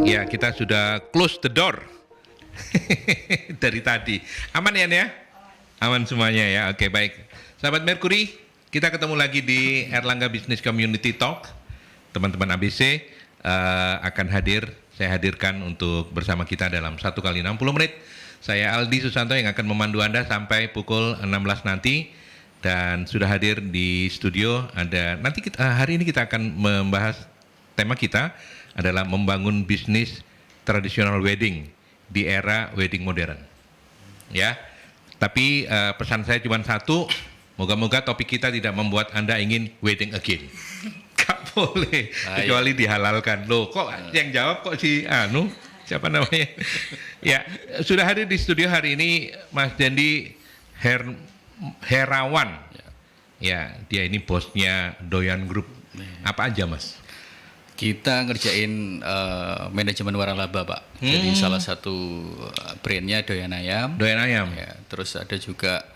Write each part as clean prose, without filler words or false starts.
Ya, kita sudah close the door dari tadi. Aman ya, Nia? Aman semuanya ya. Oke, baik. Sahabat Mercury, kita ketemu lagi di Erlangga Business Community Talk. Teman-teman ABC akan hadir. Saya hadirkan untuk bersama kita dalam 1 kali 60 menit. Saya Aldi Susanto yang akan memandu Anda sampai pukul 16 nanti. Dan sudah hadir di studio ada nanti hari ini kita akan membahas tema kita adalah membangun bisnis tradisional wedding di era wedding modern. Ya. Tapi pesan saya cuma satu, moga-moga topik kita tidak membuat Anda ingin wedding again. Gak boleh, kecuali dihalalkan. Loh, kok yang jawab kok si siapa namanya? Ya, sudah hadir di studio hari ini Mas Dendi Herawan. Ya, dia ini bosnya Doyan Group. Apa aja, Mas? Kita ngerjain manajemen waralaba, Pak. Jadi salah satu brandnya Doyan Ayam. Doyan Ayam. Ya, terus ada juga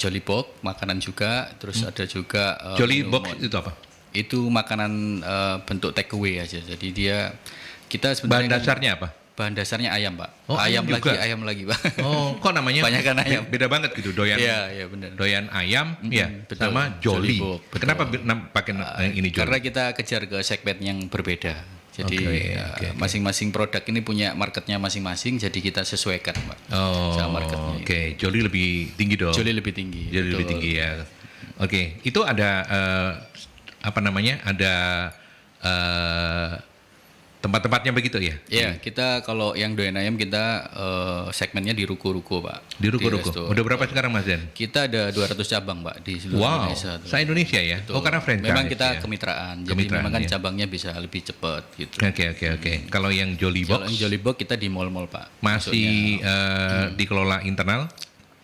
Jolly Box, makanan juga. Terus ada juga Jolly Box itu apa? Itu makanan bentuk take away aja. Jadi kita sebenarnya bahan dasarnya apa? Bahan dasarnya ayam, Pak. Oh, ayam lagi, Pak. Oh, kok namanya? Banyakan ayam. Beda banget gitu, Doyan. Iya, benar. Doyan ayam, ya, betul. sama Jolly. Betul. Kenapa pakai ini Jolly? Karena kita kejar ke segmen yang berbeda. Jadi masing-masing produk ini punya marketnya masing-masing, jadi kita sesuaikan, Pak. Sama marketnya. Oke, Jolly lebih tinggi dong. Jolly lebih tinggi. Jolly lebih tinggi ya. Oke, itu ada Ada tempat-tempatnya begitu ya? Iya, kita kalau yang Doyan Ayam kita segmennya di ruko-ruko, Pak. Di ruko-ruko. Udah berapa sekarang, Mas Den? Kita ada 200 cabang, Pak, di seluruh Indonesia. Se-Indonesia ya? Betul. Oh, karena franchise. Memang kita ya? kemitraan, jadi memang kan cabangnya bisa lebih cepat gitu. Oke. Kalau yang Jolly Box? Kalau yang Jolly Box kita di mall-mall, Pak. Masih dikelola internal?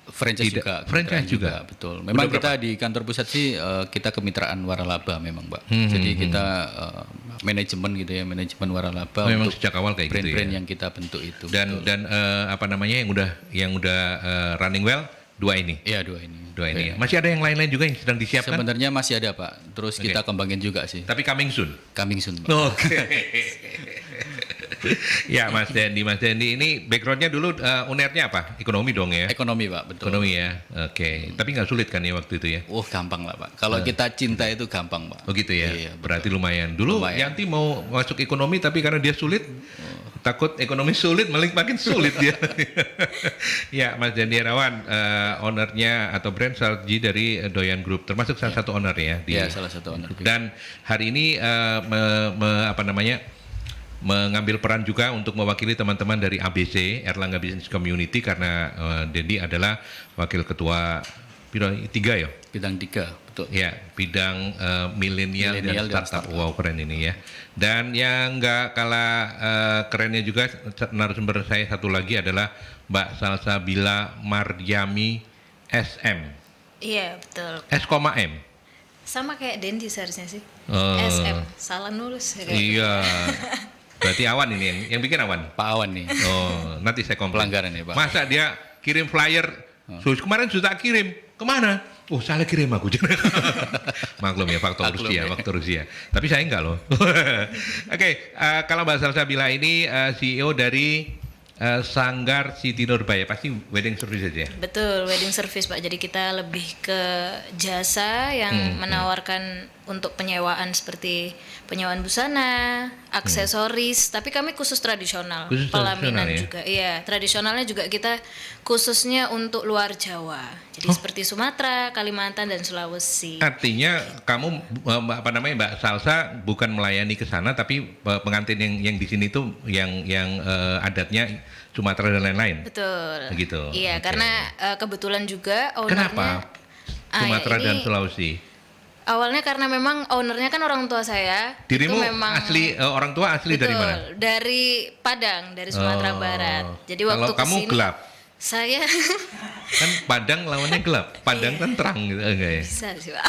Franchise juga. Franchise juga, betul. Memang kita di kantor pusat sih kita kemitraan waralaba memang, Pak. Jadi kita manajemen gitu ya, manajemen waralaba memang untuk sejak awal kayak gitu ya. brand-brand yang kita bentuk itu. Dan yang udah running well dua ini. Iya, dua ini. Ya. Masih ada yang lain-lain juga yang sedang disiapkan? Sebenarnya masih ada, Pak. Terus kita kembangin juga sih. Tapi coming soon. Pak. Oke. Ya, Mas Dendi ini backgroundnya dulu unernya apa? Ekonomi dong ya? Ekonomi, Pak, betul. Ekonomi ya, oke. Tapi nggak sulit kan ya waktu itu ya? Gampang lah, Pak. Kalau kita cinta itu gampang, Pak. Oh gitu ya? Iya, berarti lumayan. Dulu Yanti mau masuk ekonomi tapi karena dia sulit, takut ekonomi sulit, makin sulit dia. Ya, Mas Dendi Herawan, ownernya atau brand strategi dari Doyan Group, termasuk salah satu owner ya? Iya, salah satu owner. Dan hari ini mengambil peran juga untuk mewakili teman-teman dari ABC Erlangga Business Community karena Dendi adalah wakil ketua bidang 3 ya? Bidang 3, betul. Ya, bidang milenial dan startup. Wow, keren ini ya. Dan yang nggak kalah kerennya juga narasumber saya satu lagi adalah Mbak Salsabila Maryami SM. Iya, betul. S,M. Sama kayak Dendi seharusnya sih. SM, salah nulis. Iya. Berarti Awan ini yang bikin Awan? Pak Awan nih. Oh, nanti saya komplain. Pelanggaran ya, Pak. Masa dia kirim flyer, kemarin sudah kirim, kemana? Oh, salah kirim aku. Maklum ya, faktor Rusia. Tapi saya enggak loh. Oke, kalau Mbak Salsabila ini CEO dari Sanggar Siti Nurbaya, pasti wedding service aja ya? Betul, wedding service, Pak. Jadi kita lebih ke jasa yang menawarkan untuk penyewaan seperti penyewaan busana, aksesoris, tapi kami khusus tradisional, pelaminan ya? juga. Iya, tradisionalnya juga kita khususnya untuk luar Jawa. Jadi seperti Sumatera, Kalimantan dan Sulawesi. Artinya kamu Mbak Salsa bukan melayani ke sana, tapi pengantin yang di sini tuh yang adatnya Sumatera dan lain-lain. Betul. Begitu. Iya, karena kebetulan juga ownernya. Kenapa Sumatera dan Sulawesi? Awalnya karena memang ownernya kan orang tua saya. Dirimu itu memang asli orang tua asli betul, dari mana? Dari Padang, dari Sumatera Barat. Jadi waktu kalau kamu kesini, gelap. Saya kan Padang lawannya gelap, Padang kan terang gitu enggak ya? bisa sih, Pak.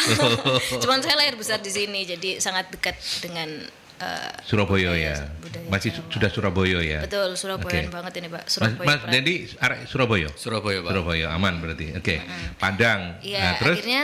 Cuman saya lahir besar di sini, jadi sangat dekat dengan Surabaya ya. budaya Masih Jawa. sudah Surabaya ya. Betul, Surabayaan Oke. banget ini Pak. Mas, Surabaya. Mas Dendi arek Surabaya. Surabaya Pak. Surabaya aman berarti. Oke. Padang. Iya, Nah, terus akhirnya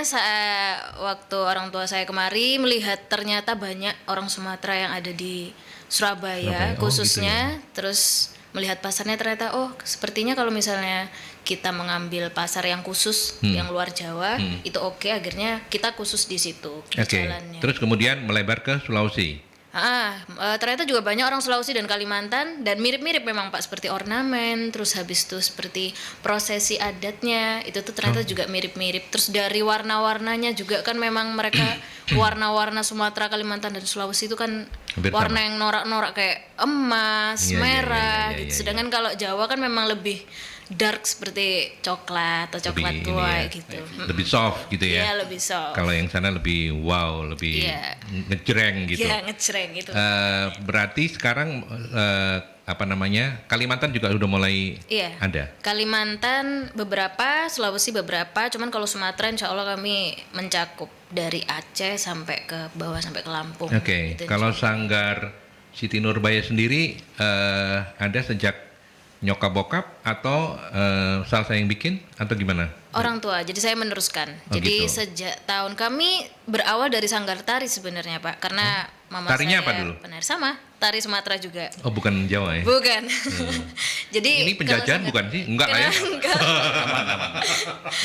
waktu orang tua saya kemari melihat ternyata banyak orang Sumatera yang ada di Surabaya. Surabaya, Oh, khususnya, terus melihat pasarnya ternyata sepertinya kalau misalnya kita mengambil pasar yang khusus yang luar Jawa itu oke, akhirnya kita khusus di situ di Oke. jalannya. Terus kemudian melebar ke Sulawesi. Ternyata juga banyak orang Sulawesi dan Kalimantan dan mirip-mirip memang Pak, seperti ornamen, terus habis itu seperti prosesi adatnya itu tuh ternyata juga mirip-mirip. Terus dari warna-warnanya juga kan memang mereka warna-warna Sumatera, Kalimantan dan Sulawesi itu kan Hampir warna sama. yang norak-norak kayak emas, Iya, iya, merah iya, iya, gitu. iya, Sedangkan kalau Jawa kan memang lebih dark seperti coklat atau coklat Lebih ini tua ya, gitu. lebih soft gitu Iya, ya. lebih soft. Kalau yang sana lebih wow, lebih Iya. ngejreng gitu. Iya, ngejreng gitu. Berarti sekarang Kalimantan juga udah mulai Iya. ada. Kalimantan beberapa, Sulawesi beberapa, cuman kalau Sumatera insya Allah kami mencakup dari Aceh sampai ke bawah sampai ke Lampung. Oke. Gitu. Kalau Sanggar Siti Nurbaya sendiri ada sejak nyokap bokap atau salsa yang bikin atau gimana? Orang tua, jadi saya meneruskan. Oh, Jadi gitu. sejak tahun kami berawal dari sanggar tari sebenarnya Pak, karena mama Tarinya saya apa dulu? penari sama, tari Sumatera juga. Oh, bukan Jawa ya? Bukan. Jadi Ini penjajahan kalau bukan sih? Enggak lah ya? Enggak.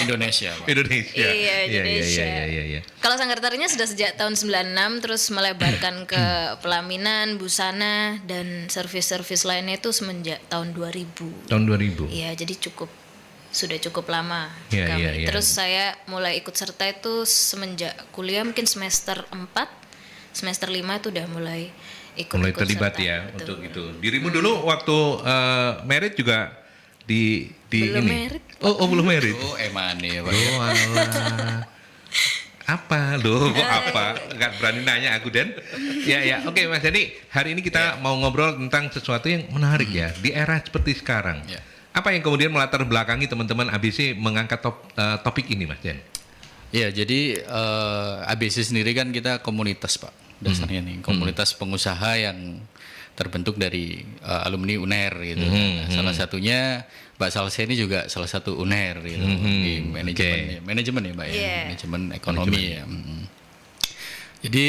Indonesia Pak. Indonesia. Iya, Indonesia. Iya. Kalau sanggar tarinya sudah sejak tahun 96, terus melebarkan ke pelaminan, busana, dan servis-servis lainnya itu semenjak tahun 2000. Tahun 2000. Iya, jadi sudah cukup lama Iya, kami. iya, iya. Terus saya mulai ikut serta itu semenjak kuliah, mungkin semester 4, semester 5 itu udah mulai ikut Mulai terlibat serta. ya Betul. untuk itu. Dirimu dulu waktu merit juga di Belum ini. merit. Oh, belum merit. Oh, emane Pak. Oh, alah. Apa loh? Kok apa? Nggak berani nanya aku Dan. Ya. Oke Mas. Jadi hari ini kita mau ngobrol tentang sesuatu yang menarik ya di era seperti sekarang. Ya. Apa yang kemudian melatar belakangi teman-teman ABC mengangkat topik ini, Mas Jen? Ya, jadi ABC sendiri kan kita komunitas Pak, dasarnya nih komunitas pengusaha yang terbentuk dari alumni UNER gitu. Nah, salah satunya Mbak Salsa ini juga salah satu UNER gitu di manajemen ya Mbak ya, Iya. manajemen ekonomi ya. Jadi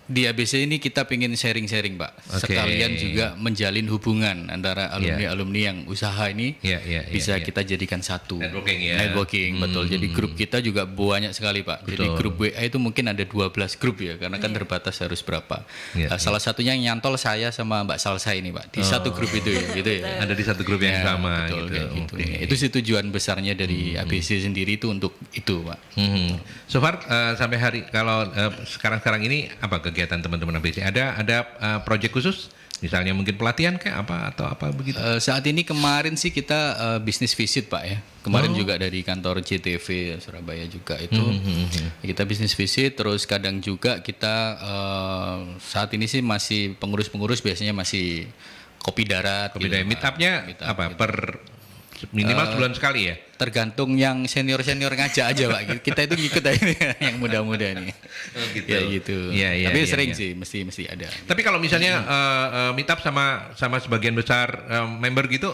di ABC ini kita pengen sharing-sharing Pak, Oke. sekalian juga menjalin hubungan antara alumni-alumni yang usaha ini Iya, bisa iya. kita jadikan satu. Networking ya. Networking, betul. Jadi grup kita juga banyak sekali Pak. Jadi grup WA itu mungkin ada 12 grup ya, karena kan terbatas harus berapa. Iya, Salah satunya yang nyantol saya sama Mbak Salsa ini Pak, di satu grup itu ya, gitu ya. Ada di satu grup yang Ya, sama betul, gitu. kayak gitu. Oke. Itu sih tujuan besarnya dari ABC sendiri itu untuk itu Pak. So far sampai hari kalau sekarang ini apa kegiatan teman-teman ABC? Ada proyek khusus? Misalnya mungkin pelatihan kayak apa atau apa begitu? Saat ini kemarin sih kita bisnis visit Pak ya. Kemarin juga dari kantor JTV Surabaya juga itu kita bisnis visit. Terus kadang juga kita saat ini sih masih pengurus-pengurus biasanya masih kopi darat. Kopi gitu, darat. Pak. Meet up-nya Meet up apa gitu. per minimal sebulan sekali ya? Tergantung yang senior-senior ngajak aja Pak. Kita itu ngikut aja nih, yang muda-muda nih. Oh, gitu. Ya gitu. Iya, Tapi iya, sering iya. sih mesti ada. Tapi kalau misalnya meet up sama sebagian besar member gitu,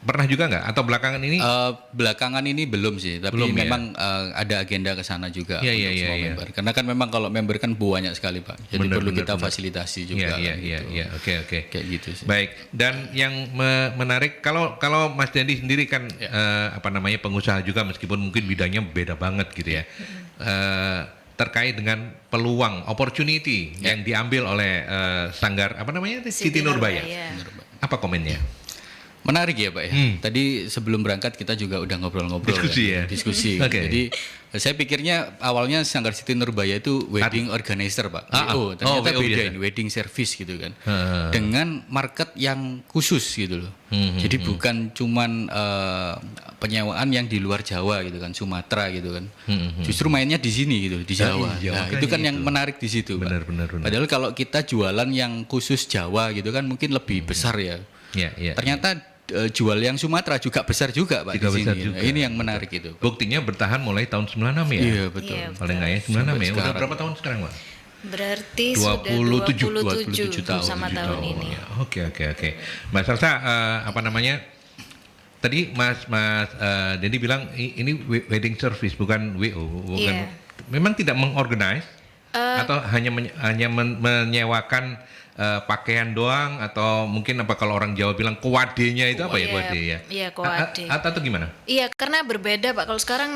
pernah juga nggak? Atau belakangan ini? Belakangan ini belum sih, tapi Belum ya? memang ada agenda ke sana juga Iya, untuk iya, semua iya. member. Karena kan memang kalau member kan banyak sekali Pak, jadi Benar, perlu benar, kita benar. fasilitasi juga. gitu. Iya. Oke. Kayak gitu sih. Baik. Dan yang menarik kalau Mas Dendi sendiri kan pengusaha juga meskipun mungkin bidangnya beda banget gitu ya. Terkait dengan peluang opportunity yang diambil oleh Sanggar Siti Nurbaya. Apa komennya? Menarik ya Pak ya. Tadi sebelum berangkat kita juga udah ngobrol-ngobrol Diskusi kan? ya? Diskusi. Oke. Jadi saya pikirnya awalnya Sanggar Siti Nurbaya itu wedding organizer Pak. Oh, Ternyata WO beda biasa. ini, wedding service gitu kan. Dengan market yang khusus gitu loh. Jadi bukan cuman penyewaan yang di luar Jawa gitu kan, Sumatera gitu kan. Justru mainnya di sini gitu, di Jawa. iya, Nah, makanya itu kan yang itu. menarik di situ, Pak. Benar. Padahal kalau kita jualan yang khusus Jawa gitu kan mungkin lebih besar ya. Iya. Ternyata jual yang Sumatera juga besar juga Pak Juga di besar sini. juga. Nah, ini yang menarik itu. Buktinya bertahan mulai tahun 96 ya. Iya betul. Iya, Paling nggak ya 96 ya. Udah sekarang. berapa tahun sekarang, Pak? Berarti 27 sudah 27 tahun. sama tahun ini. Ya, oke. Mbak Salsa, apa namanya? Tadi Mas Dendi bilang ini wedding service bukan WO, bukan. Iya. Memang tidak mengorganize atau hanya menyewakan pakaian doang, atau mungkin apa kalau orang Jawa bilang kuadenya itu apa ya, kuade ya? Iya, kuade. Atau gimana? Iya, karena berbeda Pak. Kalau sekarang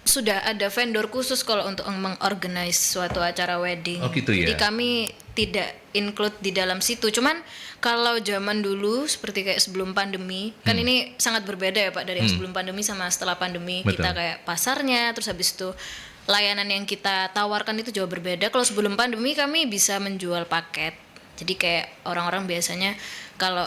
sudah ada vendor khusus kalau untuk mengorganize suatu acara wedding. Oh, gitu ya? Jadi kami tidak include di dalam situ. Cuman kalau zaman dulu seperti kayak sebelum pandemi, kan ini sangat berbeda ya Pak dari yang sebelum pandemi sama setelah pandemi. Betul. Kita kayak pasarnya, terus habis itu layanan yang kita tawarkan itu jauh berbeda. Kalau sebelum pandemi kami bisa menjual paket. Jadi kayak orang-orang biasanya kalau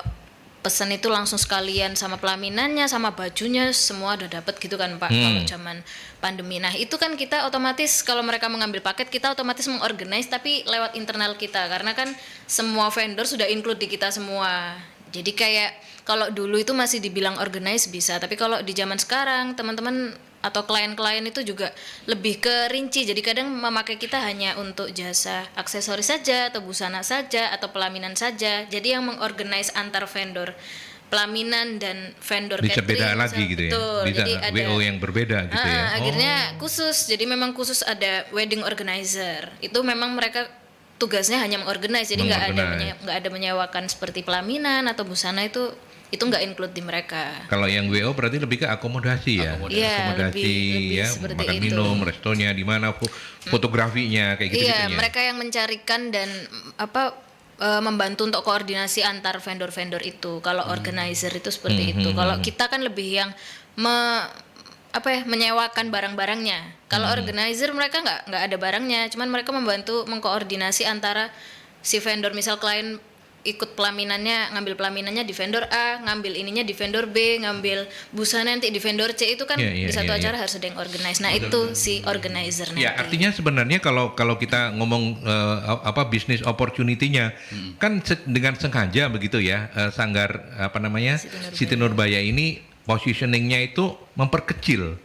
pesan itu langsung sekalian sama pelaminannya, sama bajunya, semua udah dapat gitu kan Pak. Kalau zaman pandemi, nah itu kan kita otomatis kalau mereka mengambil paket, kita otomatis mengorganize tapi lewat internal kita, karena kan semua vendor sudah include di kita semua. Jadi kayak kalau dulu itu masih dibilang organize bisa, tapi kalau di zaman sekarang teman-teman atau klien-klien itu juga lebih ke rinci. Jadi kadang memakai kita hanya untuk jasa aksesoris saja atau busana saja atau pelaminan saja. Jadi yang mengorganize antar vendor pelaminan dan vendor Bisa catering beda lagi gitu ya? betul. Bisa Jadi ada WO yang berbeda gitu ya? akhirnya khusus. Jadi memang khusus ada wedding organizer. Itu memang mereka tugasnya hanya mengorganize. Jadi nggak ada menyewakan seperti pelaminan atau busana, itu nggak include di mereka. Kalau yang WO berarti lebih ke akomodasi ya? Iya, Akomodasi lebih ya, seperti makan itu. minum, restonya di mana, fotografinya kayak gitu Iya, ya? mereka yang mencarikan dan membantu untuk koordinasi antar vendor-vendor itu. Kalau organizer itu seperti itu. Kalau kita kan lebih yang menyewakan barang-barangnya. Kalau organizer mereka nggak ada barangnya, cuman mereka membantu mengkoordinasi antara si vendor, misal klien ikut pelaminannya, ngambil pelaminannya di vendor A, ngambil ininya di vendor B, ngambil busana nanti di vendor C, itu kan di satu acara harus ada yang organize. Nah, itu si organizer nanti. Ya, artinya sebenarnya kalau kita ngomong bisnis opportunity-nya kan dengan sengaja begitu ya, Sanggar Siti Nurbaya ini positioning-nya itu memperkecil.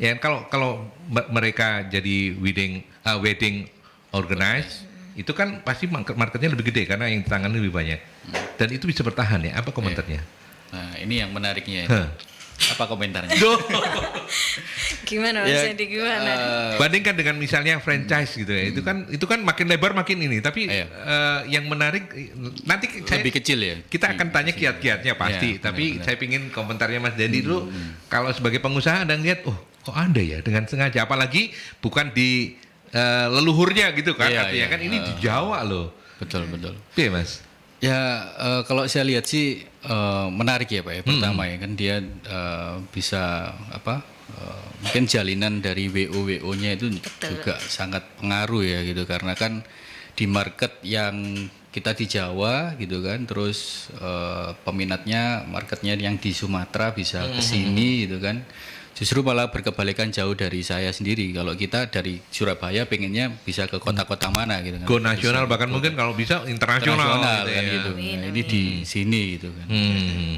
Ya, kalau mereka jadi wedding organize, itu kan pasti marketnya lebih gede karena yang ditangani lebih banyak. Dan itu bisa bertahan ya. Apa komentarnya? Nah, ini yang menariknya. Apa komentarnya? Gimana Mas Edi, gimana? Bandingkan dengan misalnya franchise gitu ya. Itu kan makin lebar makin ini. Tapi yang menarik nanti Lebih kecil ya. Kita akan tanya kiat-kiatnya pasti. Tapi saya pingin komentarnya Mas Dendi dulu. Kalau sebagai pengusaha Anda lihat, kok ada ya dengan sengaja. Apalagi bukan di leluhurnya gitu kan, artinya kan ini di Jawa loh. Betul. Iya Mas. Ya kalau saya lihat sih menarik ya Pak ya. Pertama ya kan dia bisa mungkin jalinan dari WO-nya itu juga sangat pengaruh ya gitu, karena kan di market yang kita di Jawa gitu kan, terus peminatnya marketnya yang di Sumatera bisa ke sini gitu kan. Justru malah berkebalikan jauh dari saya sendiri. Kalau kita dari Surabaya pengennya bisa ke kota-kota mana gitu kan. Go nasional, bahkan mungkin kalau bisa internasional kan gitu ya. gitu. Nah, ini di sini gitu kan.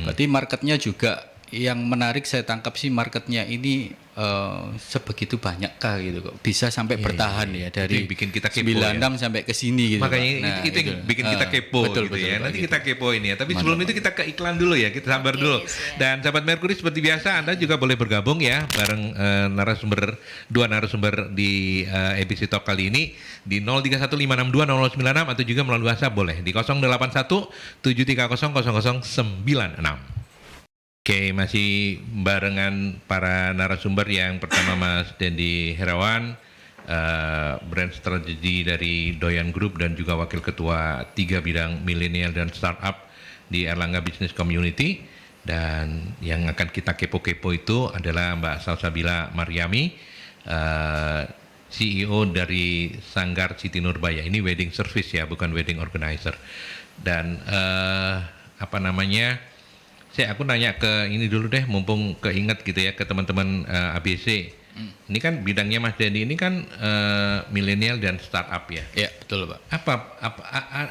Berarti marketnya juga yang menarik saya tangkap sih, marketnya ini sebegitu banyakkah gitu kok bisa sampai bertahan ya dari Itu yang bikin kita kepo 96 sampai ke sini gitu. Makanya Pak. Nah, itu yang bikin kita kepo betul, gitu ya. Pak, Nanti gitu. kita kepoin ya. Tapi sebelum itu kita ke iklan dulu ya. Kita sabar dulu. Dan sahabat Mercury, seperti biasa Anda juga boleh bergabung ya bareng dua narasumber di episode talk kali ini di 0315620096 atau juga melalui WhatsApp boleh di 08173000096. Oke, masih barengan para narasumber. Yang pertama Mas Dendi Herawan, brand strategi dari Doyan Group dan juga Wakil Ketua 3 bidang milenial dan startup di Erlangga Business Community. Dan yang akan kita kepo-kepo itu adalah Mbak Salsabila Maryami, CEO dari Sanggar Siti Nurbaya. Ini wedding service ya, bukan wedding organizer. Dan aku nanya ke ini dulu deh, mumpung keinget gitu ya, ke teman-teman ABC. Ini kan bidangnya Mas Denny ini kan milenial dan startup ya. Ya, betul Pak.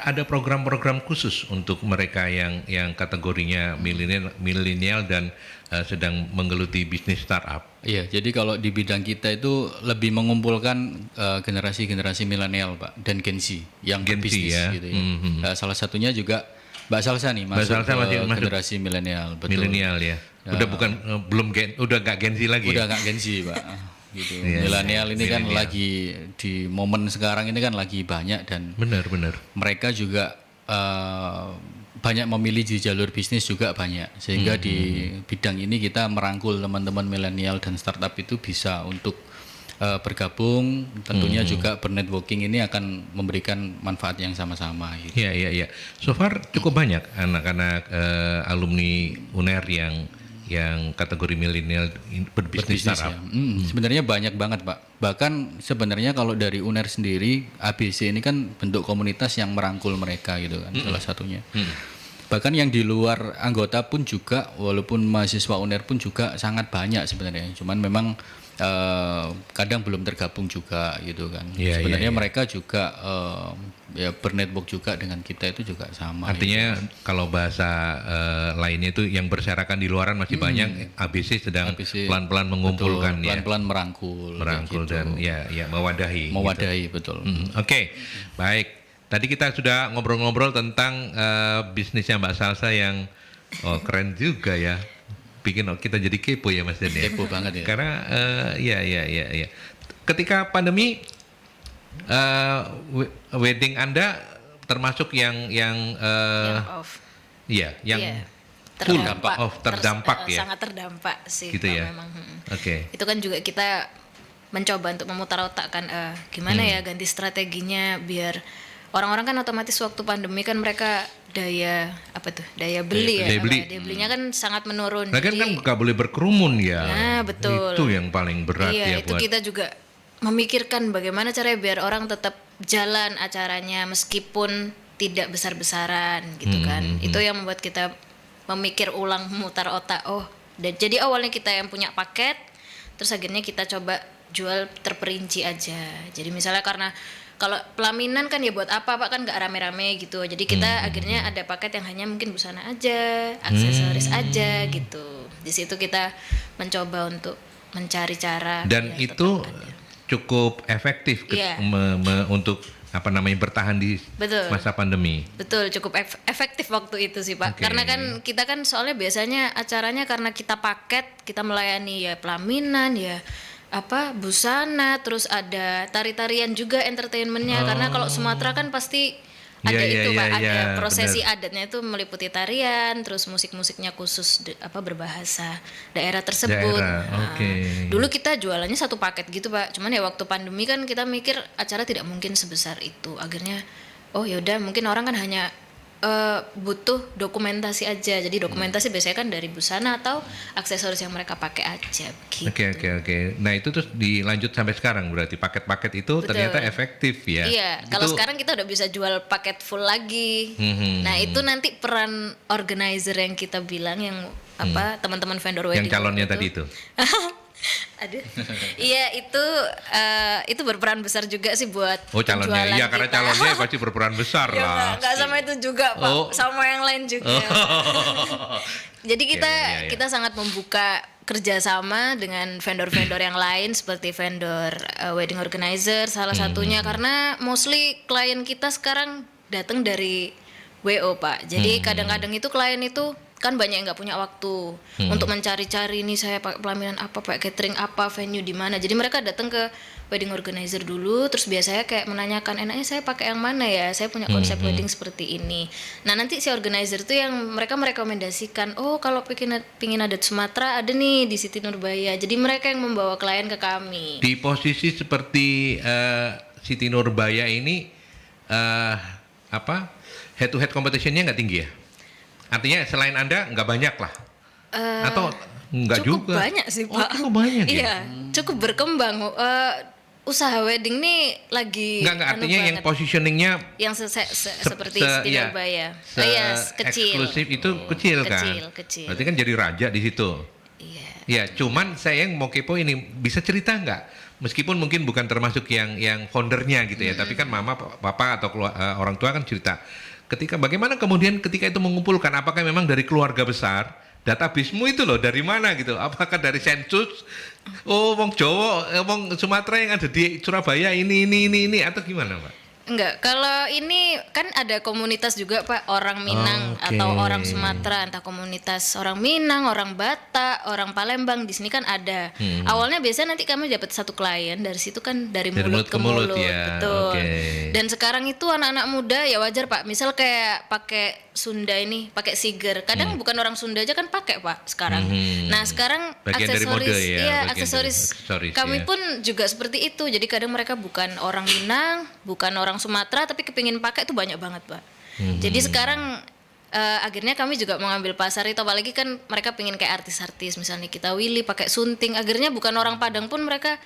Ada program-program khusus untuk mereka yang kategorinya milenial dan sedang menggeluti bisnis startup? Iya, jadi kalau di bidang kita itu lebih mengumpulkan generasi-generasi milenial Pak dan Gen Z yang Gen Z, berbisnis ya. gitu ya. Salah satunya juga Mbak Salsa nih Mbak masuk Salsa ke masuk generasi milenial, betul. Milenial ya. Udah bukan udah gak Gen Z lagi. Udah Ya? nggak Gen Z Pak. Gitu. Iya, Milenial ini kan milenial. lagi di momen sekarang ini kan lagi banyak dan Benar. mereka juga banyak memilih di jalur bisnis juga banyak, sehingga di bidang ini kita merangkul teman-teman milenial dan startup itu bisa untuk bergabung, tentunya juga bernetworking ini akan memberikan manfaat yang sama-sama gitu. Iya. So far cukup banyak anak-anak alumni UNER yang kategori milenial berbisnis Bisnis startup. ya. Sebenarnya banyak banget Pak. Bahkan sebenarnya kalau dari UNER sendiri, ABC ini kan bentuk komunitas yang merangkul mereka gitu kan, salah satunya. Bahkan yang di luar anggota pun juga, walaupun mahasiswa UNER pun juga sangat banyak sebenarnya. Cuman memang kadang belum tergabung juga gitu kan. Iya, Sebenarnya iya. mereka juga ya bernetwork juga dengan kita itu juga sama. Artinya kalau bahasa lainnya itu yang berserakan di luaran masih banyak. ABC sedang ABC, pelan-pelan mengumpulkan ya, pelan-pelan merangkul merangkul gitu. dan ya mewadahi. Mewadahi betul. Oke, baik. Tadi kita sudah ngobrol-ngobrol tentang bisnisnya Mbak Salsa yang keren juga ya. Bikin kita jadi kepo ya Mas Denny. Kepo banget ya. Karena ya. Ketika pandemi wedding Anda termasuk yang Off. iya, yang Iya. full terdampak ya. Sangat terdampak sih Gitu Pak, ya. memang. Oke. Itu kan juga kita mencoba untuk memutar otak kan gimana ya ganti strateginya biar orang-orang kan otomatis waktu pandemi kan mereka daya beli ya, Daya beli. daya belinya kan sangat menurun. Lagian Jadi kan nggak boleh berkerumun ya. Nah, betul. Itu yang paling berat iya, ya itu buat. kita juga memikirkan bagaimana caranya biar orang tetap jalan acaranya meskipun tidak besar-besaran gitu kan. Itu yang membuat kita memikir ulang, memutar otak. Jadi awalnya kita yang punya paket, terus akhirnya kita coba jual terperinci aja. Jadi misalnya karena kalau pelaminan kan ya buat apa Pak, kan nggak rame-rame gitu. Jadi kita akhirnya ada paket yang hanya mungkin busana aja, aksesoris aja gitu. Di situ kita mencoba untuk mencari cara. Dan biar itu tetap ada. cukup efektif Iya. untuk bertahan di Betul. masa pandemi. Betul, cukup efektif waktu itu sih Pak. Oke. Karena kan kita kan soalnya biasanya acaranya karena kita paket, kita melayani ya pelaminan ya busana, terus ada tari-tarian juga entertainmentnya. Karena kalau Sumatera kan pasti ada Iya, itu iya, Pak, iya, ada prosesi benar. adatnya itu meliputi tarian, terus musik-musiknya khusus berbahasa daerah tersebut. Daerah, oke. Dulu kita jualannya satu paket gitu Pak. Cuman ya waktu pandemi kan kita mikir acara tidak mungkin sebesar itu. Akhirnya yaudah mungkin orang kan hanya butuh dokumentasi aja. Jadi dokumentasi biasanya kan dari busana atau aksesoris yang mereka pakai aja gitu. Oke. Nah itu terus dilanjut sampai sekarang berarti paket-paket itu Betul. ternyata efektif ya. Iya, Itu- kalau sekarang kita udah bisa jual paket full lagi. Nah, itu nanti peran organizer yang kita bilang yang teman-teman vendor wedding yang calonnya itu. tadi itu. Aduh. Iya, itu berperan besar juga sih buat Calonnya. penjualan Iya, karena kita. calonnya pasti berperan besar Ya, lah. nggak sama itu juga Pak, sama yang lain juga. Jadi Iya. kita sangat membuka kerjasama dengan vendor-vendor yang lain seperti vendor wedding organizer salah satunya karena mostly klien kita sekarang datang dari WO Pak. Jadi kadang-kadang itu klien itu kan banyak yang nggak punya waktu untuk mencari-cari nih saya pakai pelaminan apa, pakai catering apa, venue di mana. Jadi mereka datang ke wedding organizer dulu, terus biasanya kayak menanyakan enaknya saya pakai yang mana ya, saya punya konsep wedding seperti ini. Nah nanti si organizer tuh yang mereka merekomendasikan, kalau pingin adat Sumatera ada nih di Siti Nurbaya. Jadi mereka yang membawa klien ke kami. Di posisi seperti Siti Nurbaya ini head to head competitionnya nggak tinggi ya? Artinya selain Anda nggak banyak lah? Atau nggak Cukup juga? banyak sih Pak. Cukup banyak ya? Iya, cukup berkembang. Usaha wedding nih lagi Nggak artinya yang banget. positioningnya yang seperti Siti Nurbaya. Kecil. eksklusif itu kecil kan? Kecil. Berarti kan jadi raja di situ. Iya. Ya, cuman saya yang mau kepo ini bisa cerita nggak? Meskipun mungkin bukan termasuk yang foundernya gitu ya, tapi kan mama, papa atau orang tua kan cerita. Bagaimana kemudian ketika itu mengumpulkan, apakah memang dari keluarga besar? Databasemu itu loh dari mana gitu? Apakah dari sensus? Oh, wong Jawa, wong Sumatera yang ada di Surabaya ini atau gimana, Pak? Enggak, kalau ini kan ada komunitas juga Pak, orang Minang Oke. atau orang Sumatera, entah komunitas orang Minang, orang Batak, orang Palembang, di sini kan ada. Awalnya biasanya nanti kami dapat satu klien, dari situ kan dari mulut ke mulut, ya. betul. Oke. Dan sekarang itu anak-anak muda ya wajar Pak, misal kayak pakai Sunda ini, pakai siger. Kadang bukan orang Sunda aja kan pakai Pak sekarang. Nah, sekarang Bagian dari aksesoris, mode ya, iya, bagian dari aksesoris aksesoris, kami ya. pun juga seperti itu. Jadi kadang mereka bukan orang Minang, bukan orang Sumatera, tapi kepingin pakai itu banyak banget, Pak. Jadi sekarang akhirnya kami juga mengambil pasar itu, apalagi kan mereka pingin kayak artis-artis, misalnya kita Willy pakai sunting. Akhirnya bukan orang Padang pun mereka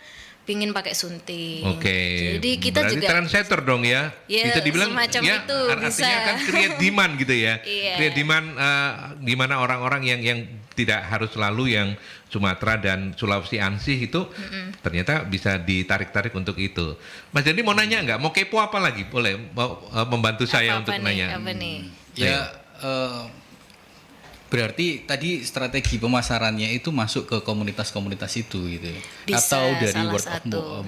pingin pakai sunting. Oke. Jadi kita berarti juga trendsetter dong ya. Ya, bisa dibilang semacam ya itu, artinya bisa. kan create demand gitu ya. Iya. Create demand di mana orang-orang yang tidak harus selalu yang Sumatera dan Sulawesi Ansih itu ternyata bisa ditarik-tarik untuk itu. Mas Jadi mau nanya nggak? Mau kepo apa lagi? Boleh mau membantu saya apa untuk nih, nanya. apa nih? Ya, berarti tadi strategi pemasarannya itu masuk ke komunitas-komunitas itu gitu ya. Bisa, Atau dari salah word satu. of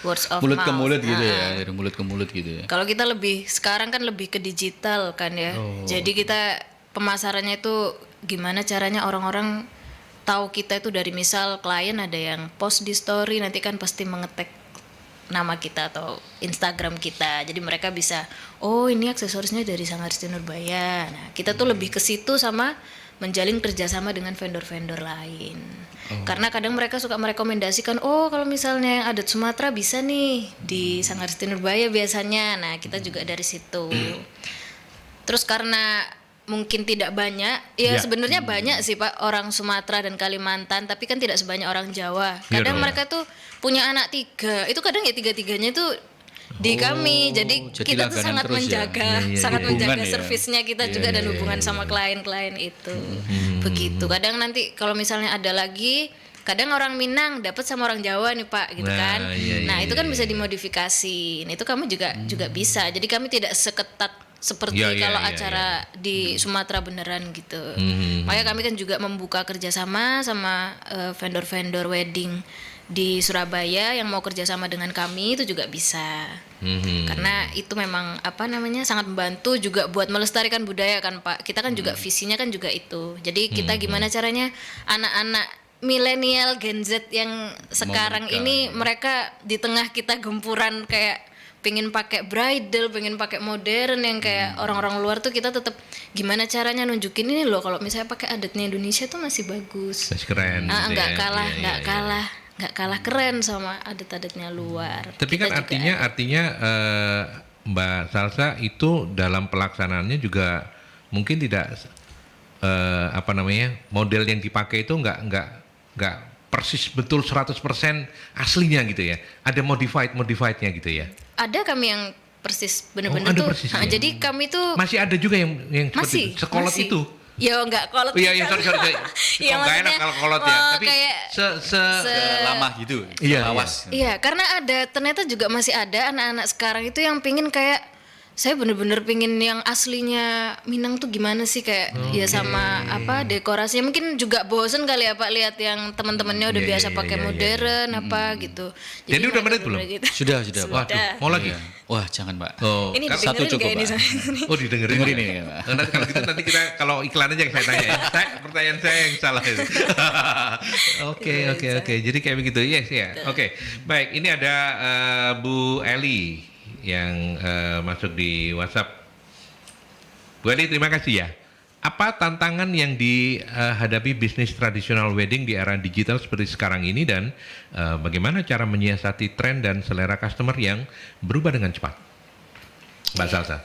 Words of mulut ke mouth. mulut gitu ya, dari mulut ke mulut gitu ya. Kalau kita sekarang kan lebih ke digital kan ya. Jadi kita pemasarannya itu gimana caranya orang-orang tahu kita itu dari misal klien ada yang post di story, nanti kan pasti mengetek nama kita atau Instagram kita. Jadi mereka bisa, oh ini aksesorisnya dari Sanggar Siti Nurbaya. Nah, kita tuh lebih ke situ sama menjalin kerjasama dengan vendor-vendor lain. Karena kadang mereka suka merekomendasikan, oh kalau misalnya yang adat Sumatera bisa nih di Sanggar Siti Nurbaya biasanya. Nah, kita juga dari situ. Terus karena mungkin tidak banyak, ya sebenarnya banyak sih Pak orang Sumatera dan Kalimantan, tapi kan tidak sebanyak orang Jawa. Iya Kadang dong. mereka tuh punya anak 3, itu kadang ya 3-3-nya itu di kami. Jadi jadi kita tuh langganan sangat terus ya? menjaga, Iya, sangat iya. menjaga Hubungan ya? servisnya kita juga dan hubungan sama klien-klien itu. Begitu. Kadang nanti kalau misalnya ada lagi, kadang orang Minang dapat sama orang Jawa nih Pak, gitu Nah, kan. iya, Nah, iya, itu kan iya, bisa iya. dimodifikasi. Nah, itu kami juga bisa. Jadi kami tidak seketat seperti Iya, iya, kalau iya, acara di Sumatera beneran gitu. Hmm. Makanya kami kan juga membuka kerjasama sama vendor-vendor wedding di Surabaya yang mau kerjasama dengan kami itu juga bisa. Karena itu memang apa namanya sangat membantu juga buat melestarikan budaya kan Pak. Kita kan juga visinya kan juga itu. Jadi kita gimana caranya anak-anak milenial Gen Z yang sekarang Mau menikah, ini mereka di tengah kita gempuran kayak pengen pakai bridal, pengen pakai modern yang kayak orang-orang luar tuh, kita tetap gimana caranya nunjukin ini loh kalau misalnya pakai adatnya Indonesia tuh masih bagus. Masih keren. gitu Nggak ya. kalah, Iya, nggak iya, iya. kalah, nggak kalah keren sama adat-adatnya luar. Tapi Kita kan juga artinya Mbak Salsa itu dalam pelaksanaannya juga mungkin tidak apa namanya model yang dipakai itu nggak persis betul 100% aslinya gitu ya. Ada modifiednya gitu ya. ada kami yang persis bener-bener Oh, ada tuh. persisnya. Jadi kami tuh Masih ada juga yang seperti masih itu. Sekolot masih. itu. Ya enggak kolot. Oh, iya, iya, sorry. Iya, Kok nggak enak maksudnya, kalau kolot ya. Tapi kayak Lama gitu. Iya, Lawas. iya, karena ternyata juga masih ada anak-anak sekarang itu yang pingin kayak saya bener-bener pingin yang aslinya Minang tuh gimana sih kayak ya sama apa dekorasinya, mungkin juga bosen kali ya Pak lihat yang teman-temannya udah Iya, biasa iya, pakai iya, iya. modern apa gitu. Jadi udah mereka menit belum? bener-bener gitu. Sudah, Pak. Waduh, mau lagi? Iya. Wah, jangan, Pak. Oh, Ini kan- satu didengerin cukup, nggak ini Pak. saya? Oh didengerin. Dengerin ini, Pak. Nanti kalau gitu nanti kita kalau iklan aja yang saya tanya ya. Pertanyaan saya yang salah itu. Oke. Jadi kayak begitu. Yes ya. Oke. Baik, ini ada Bu Eli yang masuk di WhatsApp. Bu Eli, terima kasih ya. Apa tantangan yang dihadapi bisnis tradisional wedding di era digital seperti sekarang ini, dan bagaimana cara menyiasati tren dan selera customer yang berubah dengan cepat? Mbak Salsa.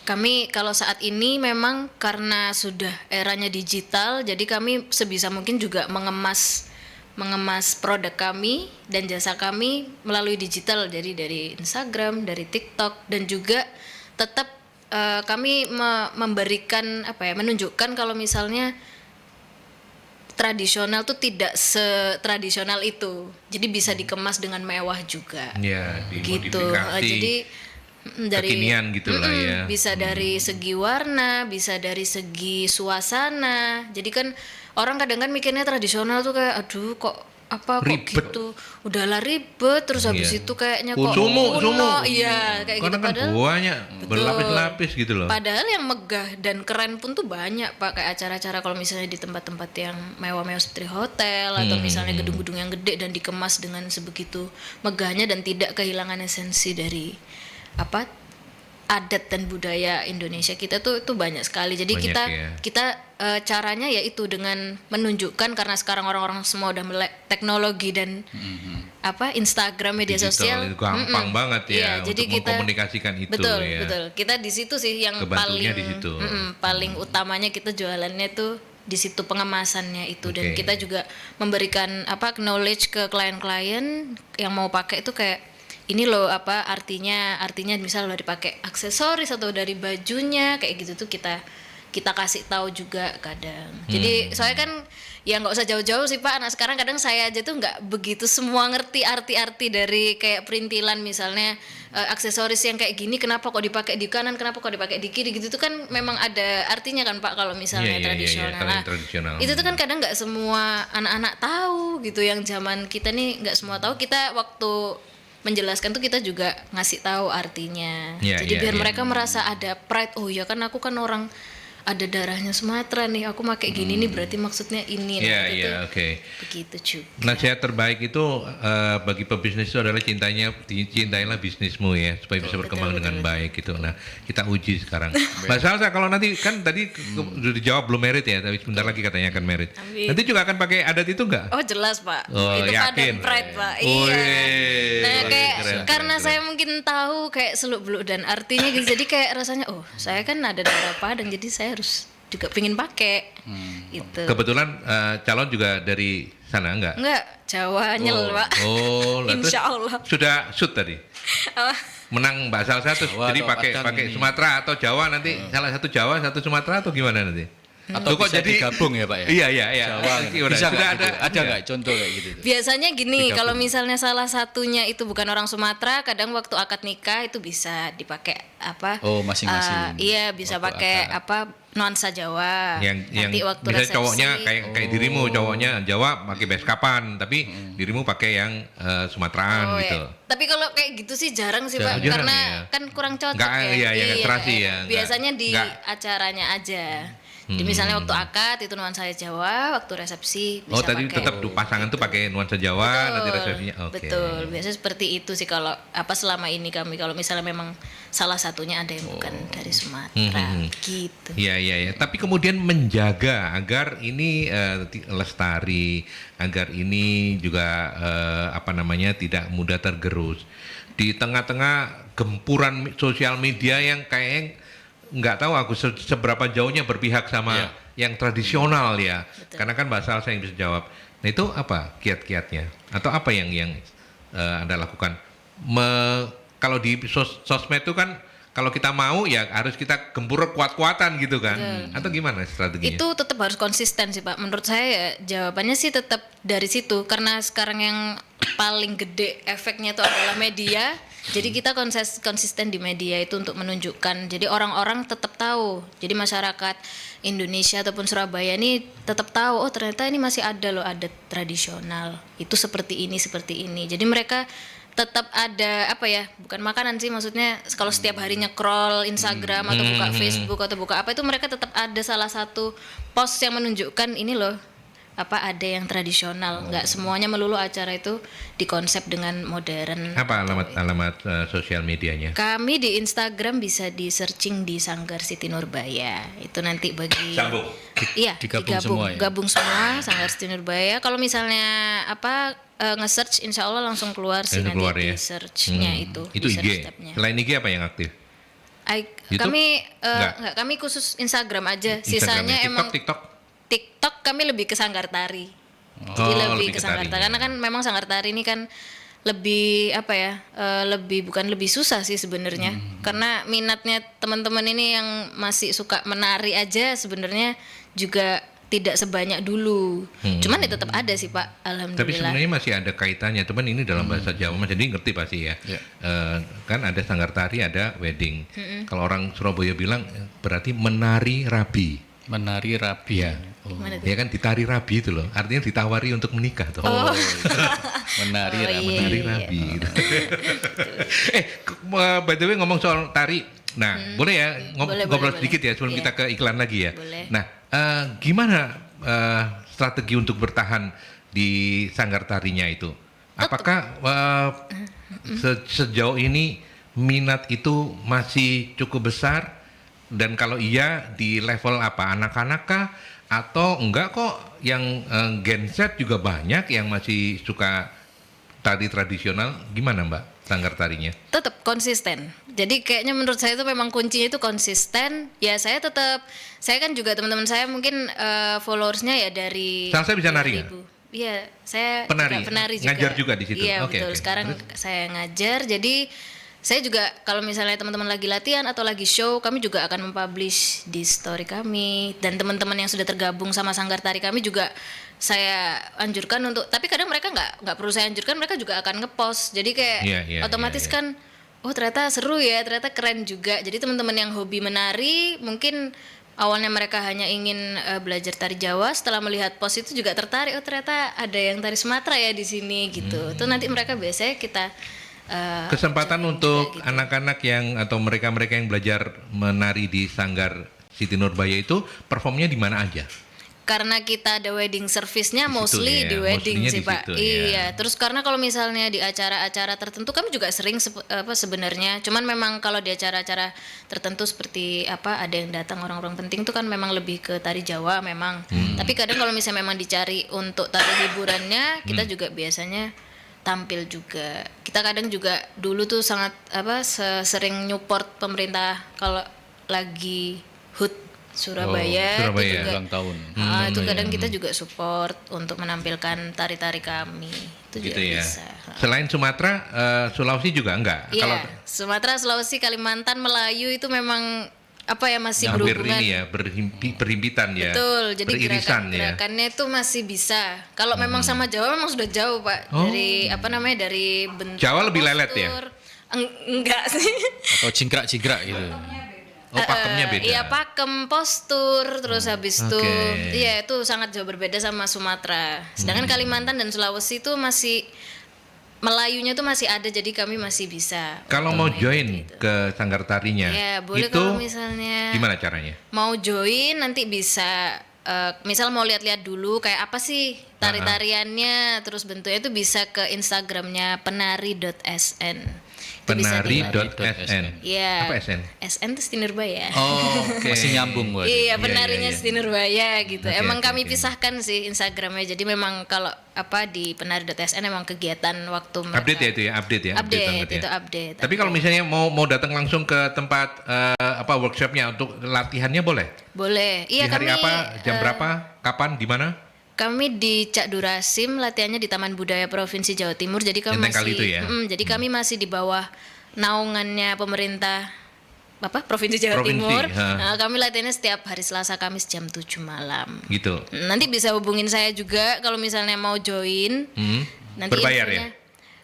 Kami kalau saat ini memang karena sudah eranya digital, jadi kami sebisa mungkin juga mengemas produk kami dan jasa kami melalui digital, jadi dari Instagram, dari TikTok, dan juga tetap kami memberikan apa ya, menunjukkan kalau misalnya tradisional tuh tidak setradisional itu. Jadi bisa dikemas dengan mewah juga. Ya, Gitu. dimodifikasi. Jadi dari kekinian gitu lah ya. bisa dari segi warna, bisa dari segi suasana. Jadi kan orang kadang kan mikirnya tradisional tuh kayak aduh kok apa kok Ribet. gitu. Udahlah ribet terus habis Iya. itu kayaknya kok Sumu. iya kayak Karena gitu kan padahal banyak berlapis-lapis gitu loh. padahal yang megah dan keren pun tuh banyak Pak, kayak acara-acara kalau misalnya di tempat-tempat yang mewah-mewah seperti hotel atau misalnya gedung-gedung yang gede dan dikemas dengan sebegitu megahnya dan tidak kehilangan esensi dari apa adat dan budaya Indonesia kita tuh itu banyak sekali. Jadi Banyak, kita ya. kita caranya yaitu dengan menunjukkan karena sekarang orang-orang semua udah melek teknologi dan apa Instagram media Digital sosial itu gampang banget ya Iya, untuk jadi kita mengkomunikasikan itu betul ya. betul kita di situ sih yang Kebantunya paling di situ. paling utamanya kita jualannya tuh di situ pengemasannya itu dan Oke. kita juga memberikan apa knowledge ke klien-klien yang mau pakai itu kayak ini loh apa artinya misal udah dipakai aksesoris atau dari bajunya kayak gitu tuh kita kasih tahu juga kadang. Jadi soalnya kan ya nggak usah jauh-jauh sih Pak, anak sekarang kadang saya aja tuh nggak begitu semua ngerti arti-arti dari kayak perintilan misalnya aksesoris yang kayak gini kenapa kok dipakai di kanan, kenapa kok dipakai di kiri gitu tuh kan memang ada artinya kan Pak kalau misalnya Iya, tradisional. kalau yang Nah, tradisional. itu tuh kan kadang nggak semua anak-anak tahu gitu, yang zaman kita nih nggak semua tahu. Kita waktu menjelaskan tuh kita juga ngasih tahu artinya. Iya, Jadi iya, biar iya. mereka merasa ada pride. Oh ya kan aku kan orang ada darahnya Sumatera nih. Aku pakai gini nih berarti maksudnya ini. Iya, Nah, itu iya, tuh oke. begitu juga. Nasihat terbaik itu bagi pebisnis itu adalah cintailah bisnismu ya supaya bisa berkembang dengan baik gitu. Nah kita uji sekarang. Mbak Salsa kalau nanti kan tadi sudah dijawab belum merit ya, tapi sebentar lagi katanya akan merit. Amin. Nanti juga akan pakai adat itu enggak? Oh jelas Pak. Oh, Itu yakin? padan pride Pak. Wih, Iya. Nah keren, kayak keren, karena keren. saya mungkin tahu kayak seluk beluk dan artinya gitu. Jadi kayak rasanya oh saya kan ada darah Padang jadi saya harus juga pengen pakai gitu. Kebetulan calon juga dari sana enggak? Enggak, Jawa nyel Pak. Oh, lah, terus Insya Allah. sudah shoot tadi. Apa? Menang Mbak Salsa terus Jawa jadi atau pakai Padang pakai ini. Sumatera atau Jawa nanti salah satu Jawa satu Sumatera atau gimana nanti? Atau Loh, kok bisa digabung ya Pak ya? Iya. Jawa Nanti kan? udah, Bisa sudah nggak gitu? Ada iya. nggak contoh kayak gitu? Biasanya gini, Digabung. kalau misalnya salah satunya itu bukan orang Sumatera, kadang waktu akad nikah itu bisa dipakai apa? Oh, masing-masing. Iya, bisa Waktu pakai akad. apa? Nuansa Jawa. yang Nanti waktu misalnya resepsi. cowoknya kayak dirimu cowoknya Jawa pakai beskapan tapi dirimu pakai yang Sumateraan Oh, gitu. ya. Tapi kalau kayak gitu sih jarang sih Jarang. Pak, Jarang, karena ya. kan kurang cocok Nggak, ya. iya, nggak serasi ya, nggak- Biasanya di nggak. acaranya aja. Jadi misalnya waktu akad itu nuansa Jawa, waktu resepsi bisa Oh tadi pakai. tetap pasangan tuh pakai nuansa Jawa nanti resepsinya. Oke. Betul, biasanya seperti itu sih kalau apa selama ini kami kalau misalnya memang salah satunya ada yang bukan dari Sumatera gitu. Iya. Tapi kemudian menjaga agar ini lestari, agar ini juga tidak mudah tergerus di tengah-tengah gempuran sosial media yang kayaknya nggak tahu aku seberapa jauhnya berpihak sama Iya. yang tradisional ya. Betul. Karena kan Mbak Salsa yang bisa jawab. Nah itu apa kiat-kiatnya atau apa yang Anda lakukan? Kalau di sosmed itu kan kalau kita mau ya harus kita gempur kuat-kuatan gitu kan? Atau gimana strateginya? Itu tetap harus konsisten sih Pak. Menurut saya ya, jawabannya sih tetap dari situ karena sekarang yang paling gede efeknya itu adalah media. Jadi kita konsisten di media itu untuk menunjukkan. Jadi orang-orang tetap tahu. Jadi masyarakat Indonesia ataupun Surabaya ini tetap tahu oh ternyata ini masih ada loh adat tradisional. Itu seperti ini. Jadi mereka tetap ada apa ya? Bukan makanan sih maksudnya kalau setiap harinya scroll Instagram atau buka Facebook atau buka apa itu mereka tetap ada salah satu post yang menunjukkan ini loh apa ada yang tradisional. Nggak semuanya melulu acara itu dikonsep dengan modern. Apa alamat sosial medianya? Kami di Instagram bisa di searching di Sanggar Siti Nurbaya. Itu nanti bagi Sambung. Iya, Digabung semua ya? Gabung semua Sanggar Siti Nurbaya. Kalau misalnya apa nge-search insya Allah langsung keluar sih Langsung nanti keluar di ya? search-nya itu. Itu di IG. step-stepnya. Selain IG apa yang aktif? YouTube? Kami Nggak. enggak, kami khusus Instagram aja. Instagram Sisanya ya? emang TikTok kami lebih ke Sanggar Tari. Jadi lebih ke Sanggar Tari karena kan memang Sanggar Tari ini kan lebih apa ya? Bukan lebih susah sih sebenarnya. Karena minatnya teman-teman ini yang masih suka menari aja sebenarnya juga tidak sebanyak dulu. Cuman ya tetap ada sih Pak, Tapi alhamdulillah. sebenarnya masih ada kaitannya, teman ini dalam bahasa Jawa, Mas jadi ngerti pasti ya. Ya. Kan ada sanggar tari, ada wedding. Kalau orang Surabaya bilang berarti menari rabi. Menari rabi. Iya. Gimana tuh? Ya kan ditari rabi itu loh, artinya ditawari untuk menikah tuh. Menari Oh, rabi. iya. Menari rabi. By the way ngomong soal tari, nah boleh ya Boleh, ngobrol boleh, sedikit boleh. ya sebelum Iya. kita ke iklan lagi ya. Boleh. Nah gimana strategi untuk bertahan di sanggar tarinya itu? Apakah sejauh ini minat itu masih cukup besar? Dan kalau iya di level apa? Anak-anak kah? Atau enggak kok yang Gen Z juga banyak yang masih suka tari tradisional? Gimana Mbak sanggar tarinya? Tetap konsisten. Jadi kayaknya menurut saya itu memang kuncinya itu konsisten. Ya saya kan juga teman-teman saya mungkin followersnya ya dari Salsa bisa nari 2000. Iya, saya Penari? juga penari juga. Ngajar juga di situ? Iya, Oke, betul. oke. Sekarang Terus? saya ngajar. Jadi saya juga kalau misalnya teman-teman lagi latihan atau lagi show, kami juga akan mempublish di story kami, dan teman-teman yang sudah tergabung sama sanggar tari kami juga saya anjurkan untuk, tapi kadang mereka nggak perlu saya anjurkan, mereka juga akan ngepost. Jadi kayak Iya, otomatis iya. kan, oh ternyata seru ya, ternyata keren juga. Jadi teman-teman yang hobi menari mungkin awalnya mereka hanya ingin belajar tari Jawa, setelah melihat post itu juga tertarik, oh ternyata ada yang tari Sumatera ya di sini gitu. Itu nanti mereka biasanya kita Kesempatan ajarin untuk juga gitu. anak-anak yang atau mereka-mereka yang belajar menari di sanggar Siti Nurbaya itu performnya di mana aja? Karena kita ada wedding service-nya Di situ mostly ya, di wedding mostly-nya sih di Pak. situ ya. Iya, terus karena kalau misalnya di acara-acara tertentu kami juga sering sebenarnya. Cuman memang kalau di acara-acara tertentu seperti apa ada yang datang orang-orang penting itu kan memang lebih ke tari Jawa memang. Tapi kadang kalau misalnya memang dicari untuk tari hiburannya, kita juga biasanya tampil juga. Kita kadang juga dulu tuh sangat sering nyupport pemerintah kalau lagi HUT Surabaya, Surabaya. itu juga Ulang tahun. itu kadang kita juga support untuk menampilkan tari-tari kami. Itu Gitu juga ya. bisa. Selain Sumatera, Sulawesi juga enggak? Iya, Sumatera, Sulawesi, Kalimantan, Melayu itu memang masih hampir berhubungan. ini ya, berhimpitan ya. Betul, jadi beririsan ya. gerakannya itu masih bisa. Kalau memang sama Jawa memang sudah jauh Pak. Oh. Dari dari bentuk Jawa lebih lelet ya? postur. Enggak sih. Atau cingkrak-cingkrak gitu. Oh, pakemnya beda. Iya, pakem, postur, terus habis itu Oke. iya itu sangat jauh berbeda sama Sumatera. Sedangkan Kalimantan dan Sulawesi itu masih Melayunya tuh masih ada, jadi kami masih bisa. Kalau mau join ke sanggar tarinya, Ya, boleh itu kalau misalnya gimana caranya? mau join nanti bisa misal mau lihat-lihat dulu kayak apa sih tari-tariannya, terus bentuknya itu bisa ke Instagramnya penari.sn. Itu bisa di- Penari.sn. Iya. Apa SN? SN itu Siti Nurbaya. Oh, oke. Masih nyambung buat. Iya, Iya, penarinya iya. Siti Nurbaya gitu. Oke, Emang oke, kami oke. pisahkan sih Instagramnya. Jadi memang kalau di penari.sn emang kegiatan waktu mereka. Update ya itu ya, update ya. Update, banget ya. itu update. Tapi kalau misalnya mau datang langsung ke tempat workshopnya untuk latihannya boleh? Boleh. Iya, Di hari kami apa? Jam berapa? Kapan? Di mana? Kami di Cak Durasim, latihannya di Taman Budaya Provinsi Jawa Timur. Jadi kami Enteng kali masih itu ya? jadi kami masih di bawah naungannya pemerintah Provinsi Jawa Provinsi, Timur. ha. Nah, kami latihannya setiap hari Selasa Kamis jam 7 malam. Gitu. Nanti bisa hubungin saya juga kalau misalnya mau join. Nanti Berbayar infonya- ya?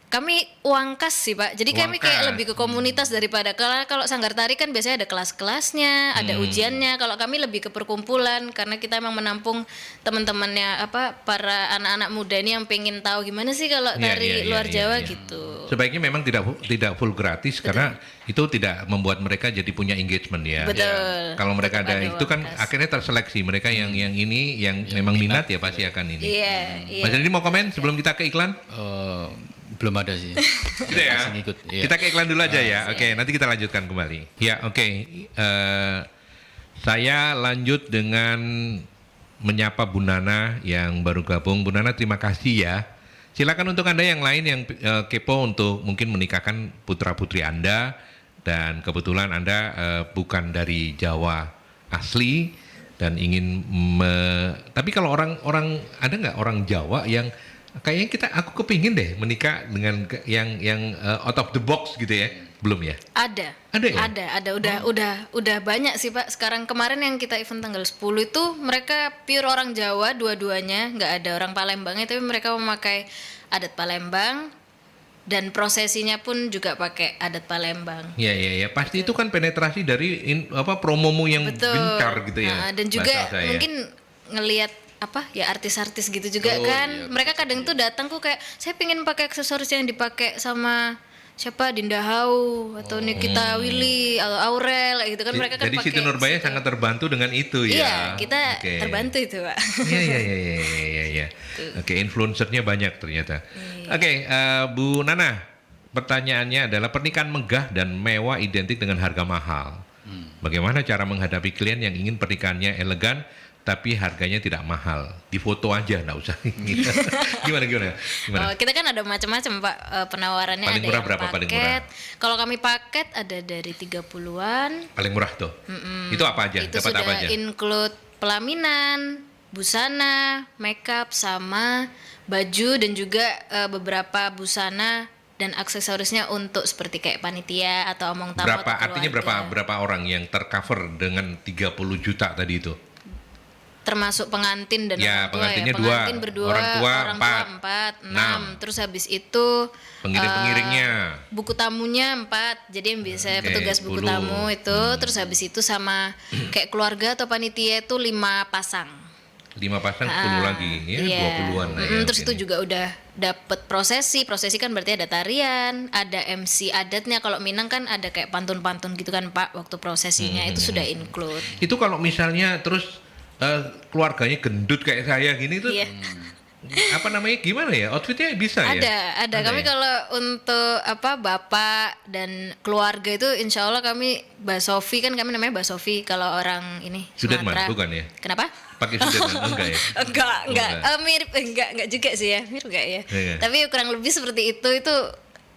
Kami uang kas sih Pak. Jadi Uang kami kayak kas. lebih ke komunitas daripada kalau sanggar tari kan biasanya ada kelas-kelasnya, ada ujiannya. Kalau kami lebih ke perkumpulan karena kita emang menampung teman-temannya para anak-anak muda ini yang pengen tahu gimana sih kalau Iya, tari iya, iya, luar iya, Jawa iya. gitu. Sebaiknya memang tidak full gratis karena itu tidak membuat mereka jadi punya engagement ya. Betul. Kalau mereka Tetap ada ada itu kan uang kas. akhirnya terseleksi mereka yang ini yang memang minat ya pasti akan ini. Iya, iya. Mas Jadi mau komen sebelum kita ke iklan? Belum ada sih. Gitu ya. Masih ngikut, iya. Kita ke iklan dulu aja ya. Oke, nanti kita lanjutkan kembali. Ya, oke. Saya lanjut dengan menyapa Bu Nana yang baru gabung. Bu Nana, terima kasih ya. Silakan untuk Anda yang lain yang kepo untuk mungkin menikahkan putra-putri Anda dan kebetulan Anda bukan dari Jawa asli dan ingin tapi kalau orang ada nggak orang Jawa yang kayaknya aku kepingin deh menikah dengan yang out of the box gitu ya. Belum ya? Ada ya? Ada. Udah banyak sih Pak. Sekarang kemarin yang kita event tanggal 10 itu mereka pure orang Jawa dua-duanya, nggak ada orang Palembangnya, tapi mereka memakai adat Palembang dan prosesinya pun juga pakai adat Palembang. Iya. Pasti itu kan penetrasi dari promomu yang gencar gitu ya. Nah, dan juga mungkin ngelihat artis-artis gitu juga kan. Mereka kadang tuh datang kok kayak saya pengen pakai aksesoris yang dipakai sama siapa Dinda Hau atau Nikita Willy atau Aurel gitu kan, mereka kan jadi pakai. Siti Nurbaya sangat terbantu dengan itu ya. Iya, kita terbantu itu Pak. Iya. Oke, influencernya banyak ternyata. Oke, Bu Nana, pertanyaannya adalah pernikahan megah dan mewah identik dengan harga mahal. Bagaimana cara menghadapi klien yang ingin pernikahannya elegan tapi harganya tidak mahal? Di foto aja, nggak usah. Gimana? Oh, kita kan ada macam-macam Pak penawarannya. Paling ada murah yang berapa paket. paling murah? Kalau kami paket ada dari 30-an. Paling murah tuh. Itu apa aja? Itu Dapat sudah apa aja? include pelaminan, busana, makeup sama baju dan juga beberapa busana dan aksesorisnya untuk seperti kayak panitia atau omong tamu. Artinya berapa orang yang tercover dengan 30 juta tadi itu? Termasuk pengantin dan orang tua pengantinnya ya. Pengantin berdua, orang tua 4, 6. Terus habis itu pengiring-pengiringnya, buku tamunya 4. Jadi yang biasa petugas buku 10. tamu itu. Terus habis itu sama kayak keluarga atau panitia itu 5 pasang. 5 pasang 10 lagi ya, Iya. 20-an lah ya. Terus itu juga udah dapet prosesi kan berarti ada tarian, ada MC adatnya. Kalau Minang kan ada kayak pantun-pantun gitu kan Pak waktu prosesinya. Itu sudah include. Itu kalau misalnya terus keluarganya gendut kayak saya gini tuh, Iya. Gimana ya, outfitnya bisa ya? Ada. Kami kalau untuk bapak dan keluarga itu insya Allah kami Mbak Sofi, kan kami namanya Mbak Sofi kalau orang ini Sudirman, Sumatera. bukan ya? Kenapa? Pakai Sudirman, enggak ya? Enggak. Mirip enggak juga sih ya. Mirip enggak ya? Iya. Tapi kurang lebih seperti itu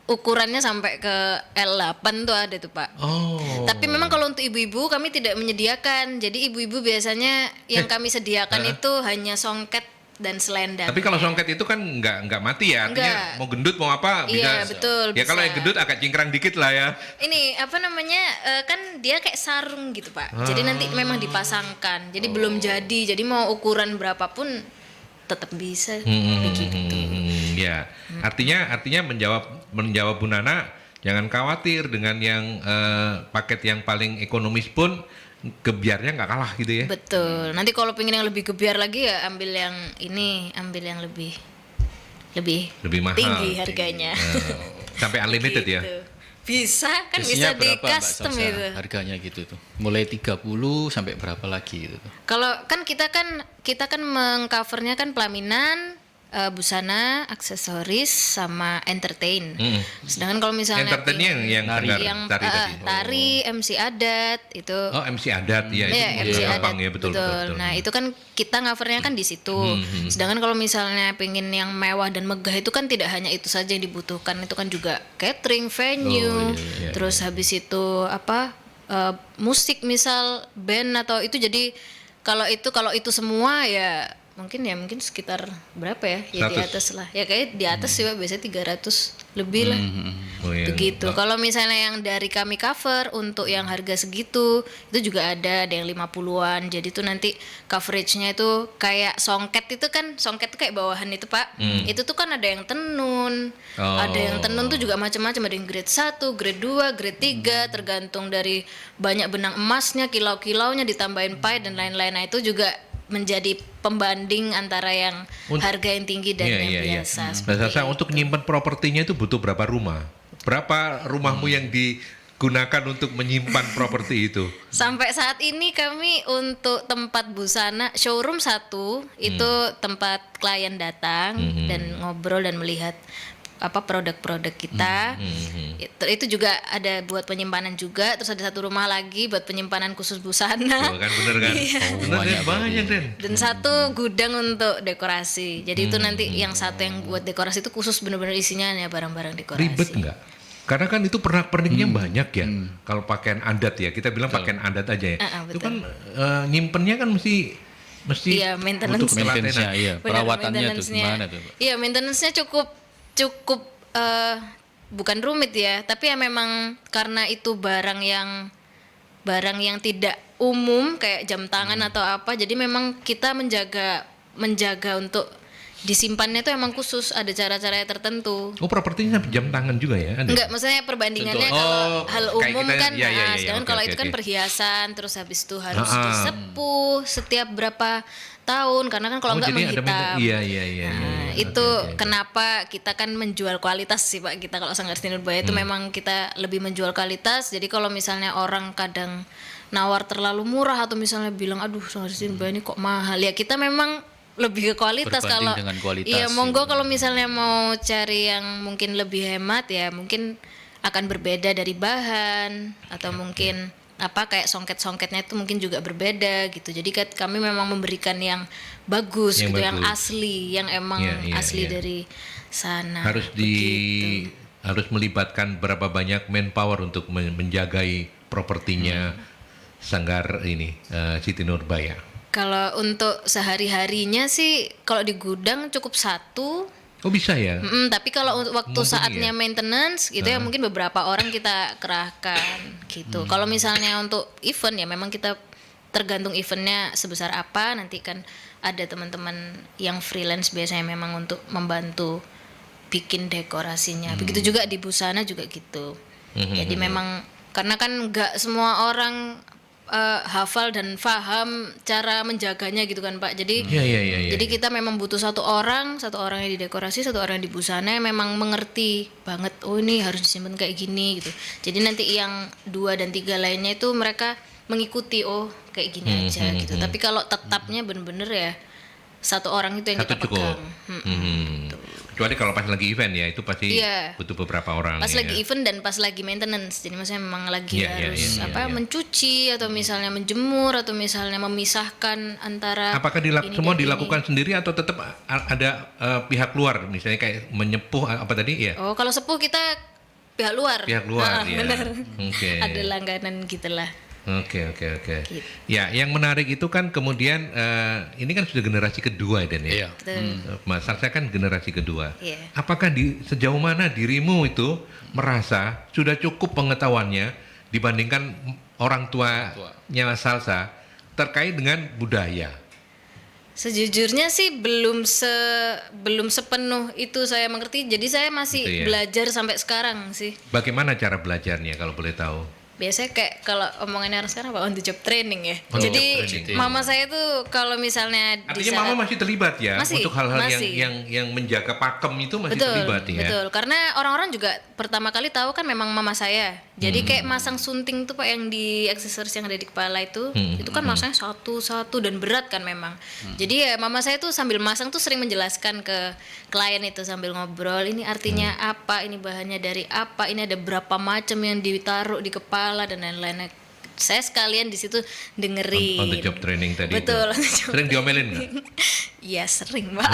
ukurannya sampai ke L8 tuh ada tuh Pak. Oh. Tapi memang kalau untuk ibu-ibu kami tidak menyediakan. Jadi ibu-ibu biasanya yang kami sediakan itu hanya songket dan selendang. Tapi kalau songket itu kan nggak mati ya, artinya Enggak. mau gendut mau apa bisa. Iya, betul, Ya kalau bisa. yang gendut agak cingkrang dikit lah ya. Ini kan dia kayak sarung gitu Pak. Jadi nanti memang dipasangkan. Jadi belum jadi. Jadi mau ukuran berapapun tetap bisa begitu. Ya, artinya menjawab Bu Nana, jangan khawatir dengan yang paket yang paling ekonomis pun gebiarnya nggak kalah gitu ya. Betul. Nanti kalau pengen yang lebih gebiar lagi ya ambil yang lebih Lebih mahal. tinggi harganya. Sampai unlimited ya. Gitu. Bisa kan, Biasanya bisa di berapa, Mbak custom Salsa, itu. harganya gitu tuh. Mulai 30 sampai berapa lagi gitu tuh. Kalau kan kita kan mengcovernya kan pelaminan, busana, aksesoris sama entertain. Sedangkan kalau misalnya Entertainnya yang tari tadi. tari, MC adat itu. Oh, MC adat ya, Iya, itu MC gampang adat, ya, betul. Nah itu kan kita covernya kan di situ. Sedangkan kalau misalnya pengen yang mewah dan megah itu kan tidak hanya itu saja yang dibutuhkan, itu kan juga catering, venue, terus habis itu musik misal band atau itu. Jadi kalau itu semua ya mungkin sekitar berapa ya? Ya 100. di atas lah. Ya kayak di atas sih Pak, biasanya 300 lebih lah. Oh, iya. Begitu. Kalau misalnya yang dari kami cover untuk yang harga segitu, itu juga ada yang 50-an. Jadi tuh nanti coveragenya itu kayak songket itu kan, songket tuh kayak bawahan itu Pak. Itu tuh kan ada yang tenun. Ada yang tenun tuh juga macam-macam, ada yang grade 1, grade 2, grade 3, tergantung dari banyak benang emasnya, kilau-kilaunya ditambahin paet dan lain-lain. Nah, itu juga menjadi pembanding antara yang harga yang tinggi dan yang biasa. Mbak Salsa, untuk nyimpan propertinya itu butuh berapa rumah? Berapa rumahmu yang digunakan untuk menyimpan properti itu? Sampai saat ini kami untuk tempat busana showroom 1 itu tempat klien datang dan ngobrol dan melihat produk-produk kita. Itu juga ada buat penyimpanan juga. Terus ada 1 rumah lagi buat penyimpanan khusus busana. Oh, kan bener kan? Banyak Den. Dan 1 gudang untuk dekorasi. Jadi itu nanti yang 1 yang buat dekorasi itu khusus benar-benar isinya ya barang-barang dekorasi. Ribet nggak? Karena kan itu pernak-perniknya banyak ya. Kalau pakaian adat ya, kita bilang pakaian adat aja ya. Itu betul. kan nyimpennya kan mesti mesti Iya, maintenance. butuh ketelatenan. Maintenance-nya, iya. Benar, Perawatannya tuh maintenance-nya. gimana tuh, Pak? Iya, maintenance-nya cukup bukan rumit ya, tapi ya memang karena itu barang yang tidak umum kayak jam tangan atau apa, jadi memang kita menjaga untuk disimpannya itu emang khusus, ada cara-cara tertentu. Oh, propertinya jam tangan juga ya? Ada? Enggak, maksudnya perbandingannya Contoh. kalau Oh, hal kayak umum kita- kan, iya, iya, iya, sedangkan oke, kalau oke, itu kan oke. perhiasan, terus habis itu harus Ah, ah. disepuh setiap berapa tahun, karena kan kalau Oh, enggak jadi ada menghitam. iya. Nah, itu Oke, oke. kenapa kita kan menjual kualitas sih Pak. Kita kalau Sanggar Seni Nurbaya itu memang kita lebih menjual kualitas. Jadi kalau misalnya orang kadang nawar terlalu murah atau misalnya bilang aduh Sanggar Seni Nurbaya ini kok mahal, ya kita memang lebih ke kualitas. Berbanding Kalau dengan kualitas iya sih. monggo kalau misalnya mau cari yang mungkin lebih hemat ya mungkin akan berbeda dari bahan atau mungkin apa kayak songket-songketnya itu mungkin juga berbeda gitu. Jadi kami memang memberikan yang bagus Yang gitu, yang bagus. asli, yang emang Iya, iya, asli iya. dari sana. harus harus melibatkan berapa banyak manpower untuk menjagai propertinya Sanggar ini Siti Nurbaya. Kalau untuk sehari-harinya sih kalau di gudang cukup satu. Oh, bisa ya? Tapi kalau untuk waktu Mumpuni saatnya ya? maintenance gitu ya mungkin beberapa orang kita kerahkan gitu. Kalau misalnya untuk event ya memang kita tergantung eventnya sebesar apa, nanti kan ada teman-teman yang freelance biasanya memang untuk membantu bikin dekorasinya. Begitu juga di busana juga gitu. Jadi memang karena kan nggak semua orang hafal dan paham cara menjaganya gitu kan Pak. Jadi Iya. jadi kita memang butuh satu orang yang di dekorasi, satu orang yang di busana yang memang mengerti banget. Oh ini harus disimpan kayak gini gitu. Jadi nanti yang 2 dan 3 lainnya itu mereka mengikuti oh kayak gini aja gitu. Tapi kalau tetapnya bener-bener ya satu orang itu yang Satu kita cukup. pegang. Kecuali kalau pas lagi event ya, itu pasti Iya. butuh beberapa orang. Pas ya. lagi event dan pas lagi maintenance. Jadi maksudnya memang lagi Iya, harus iya. mencuci atau misalnya menjemur atau misalnya memisahkan antara Apakah ini semua dan dilakukan ini. sendiri atau tetap ada pihak luar, misalnya kayak menyepuh apa tadi ya? Oh, kalau sepuh kita pihak luar. Pihak luar, ya. Benar. Oke. Ada langganan gitulah. Oke. Gitu. Ya, yang menarik itu kan kemudian ini kan sudah generasi kedua Dan ya. Iya. Betul. Mas Salsa kan generasi kedua. Iya. Apakah sejauh mana dirimu itu merasa sudah cukup pengetahuannya dibandingkan orang tuanya Salsa terkait dengan budaya? Sejujurnya sih belum sepenuh itu saya mengerti. Jadi saya masih Gitu ya. belajar sampai sekarang sih. Bagaimana cara belajarnya kalau boleh tahu? Biasanya kayak kalau omongannya orang sekarang apa on the job training ya. On the Jadi job training. mama saya tuh kalau misalnya di Artinya saat mama masih terlibat ya Masih, untuk hal-hal masih. yang menjaga pakem itu masih terlibat ya. Betul, karena orang-orang juga pertama kali tahu kan memang mama saya. Jadi kayak masang sunting tuh Pak yang di aksesoris yang ada di kepala itu kan masangnya satu-satu dan berat kan memang. Jadi ya mama saya tuh sambil masang tuh sering menjelaskan ke klien itu sambil ngobrol, ini artinya apa, ini bahannya dari apa, ini ada berapa macam yang ditaruh di kepala dan lain-lain. Saya sekalian di situ dengerin. On the job training tadi Betul, on itu. the job Sering diomelin nggak? Iya sering Pak.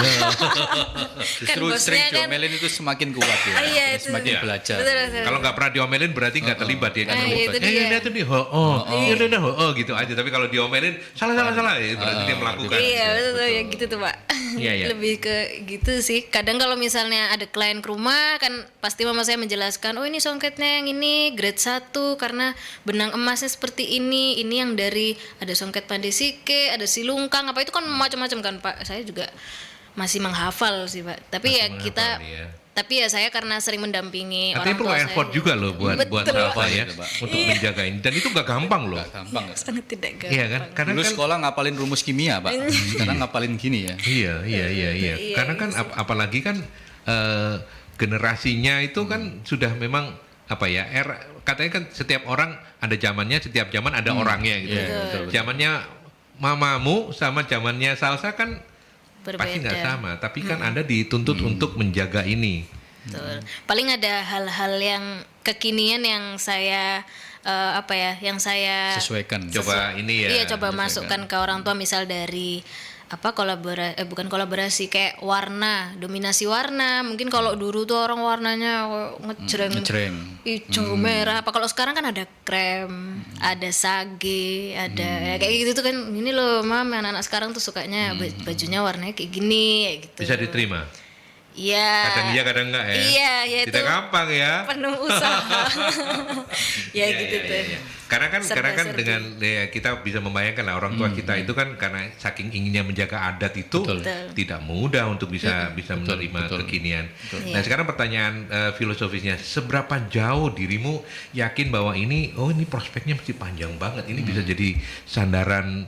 Justru bosnya sering kan- diomelin itu semakin kuat ya. Iya, itu. Semakin Iya. belajar. Betul. Kalau nggak pernah diomelin berarti nggak terlibat ya. Nah, itu dia. Ya itu dia, oh gitu aja. Tapi kalau diomelin salah ya berarti dia melakukan. Iya betul ya gitu tuh Pak. Iya, iya. Lebih ke gitu sih. Kadang kalau misalnya ada klien ke rumah kan pasti mama saya menjelaskan, oh ini songketnya yang ini grade 1 karena benang emasnya seperti ini yang dari ada songket pandesike, ada silungkang apa itu kan macam-macam kan Pak. Saya juga masih menghafal sih Pak. Tapi Masih ya kita menghafal, ya. tapi ya saya karena sering mendampingi Artinya orang perlu tua saya. effort juga loh buat Betul, Salsa Pak. ya Iya, Pak. untuk menjagain. Dan itu nggak gampang loh. Gampang ya. Sangat tidak gampang. Iya kan? Karena Dulu kan sekolah ngapalin rumus kimia, Pak. Sekarang ngapalin gini ya. Iya. Iya, Karena kan apalagi kan generasinya itu kan sudah memang apa ya? Katanya kan setiap orang ada zamannya, setiap zaman ada orangnya gitu. Iya, betul. Zamannya mamamu sama zamannya Salsa kan Berbeda. pasti nggak sama, tapi kan Anda dituntut untuk menjaga ini. Betul. Paling ada hal-hal yang kekinian yang saya yang saya Sesuaikan. Coba ini ya. iya coba masukkan ke orang tua, misal dari bukan kolaborasi, kayak warna, dominasi warna. Mungkin kalau dulu tuh orang warnanya ngejreng hijau merah, apa kalau sekarang kan ada krem, ada sage, ada ya kayak gitu tuh kan. Ini loh mam, anak-anak sekarang tuh sukanya bajunya warnanya kayak gini kayak gitu. Bisa diterima. Iya. Kadang iya kadang enggak ya. Iya, ya Tidak itu gampang ya. penuh usaha. ya Iya, gitu iya, tuh. iya. Karena kan Serba-serbi. dengan ya, kita bisa membayangkan lah orang tua kita itu kan karena saking inginnya menjaga adat itu Betul. tidak mudah untuk bisa menerima betul. kekinian. Iya. Nah sekarang pertanyaan filosofisnya, seberapa jauh dirimu yakin bahwa ini prospeknya mesti panjang banget, ini bisa jadi sandaran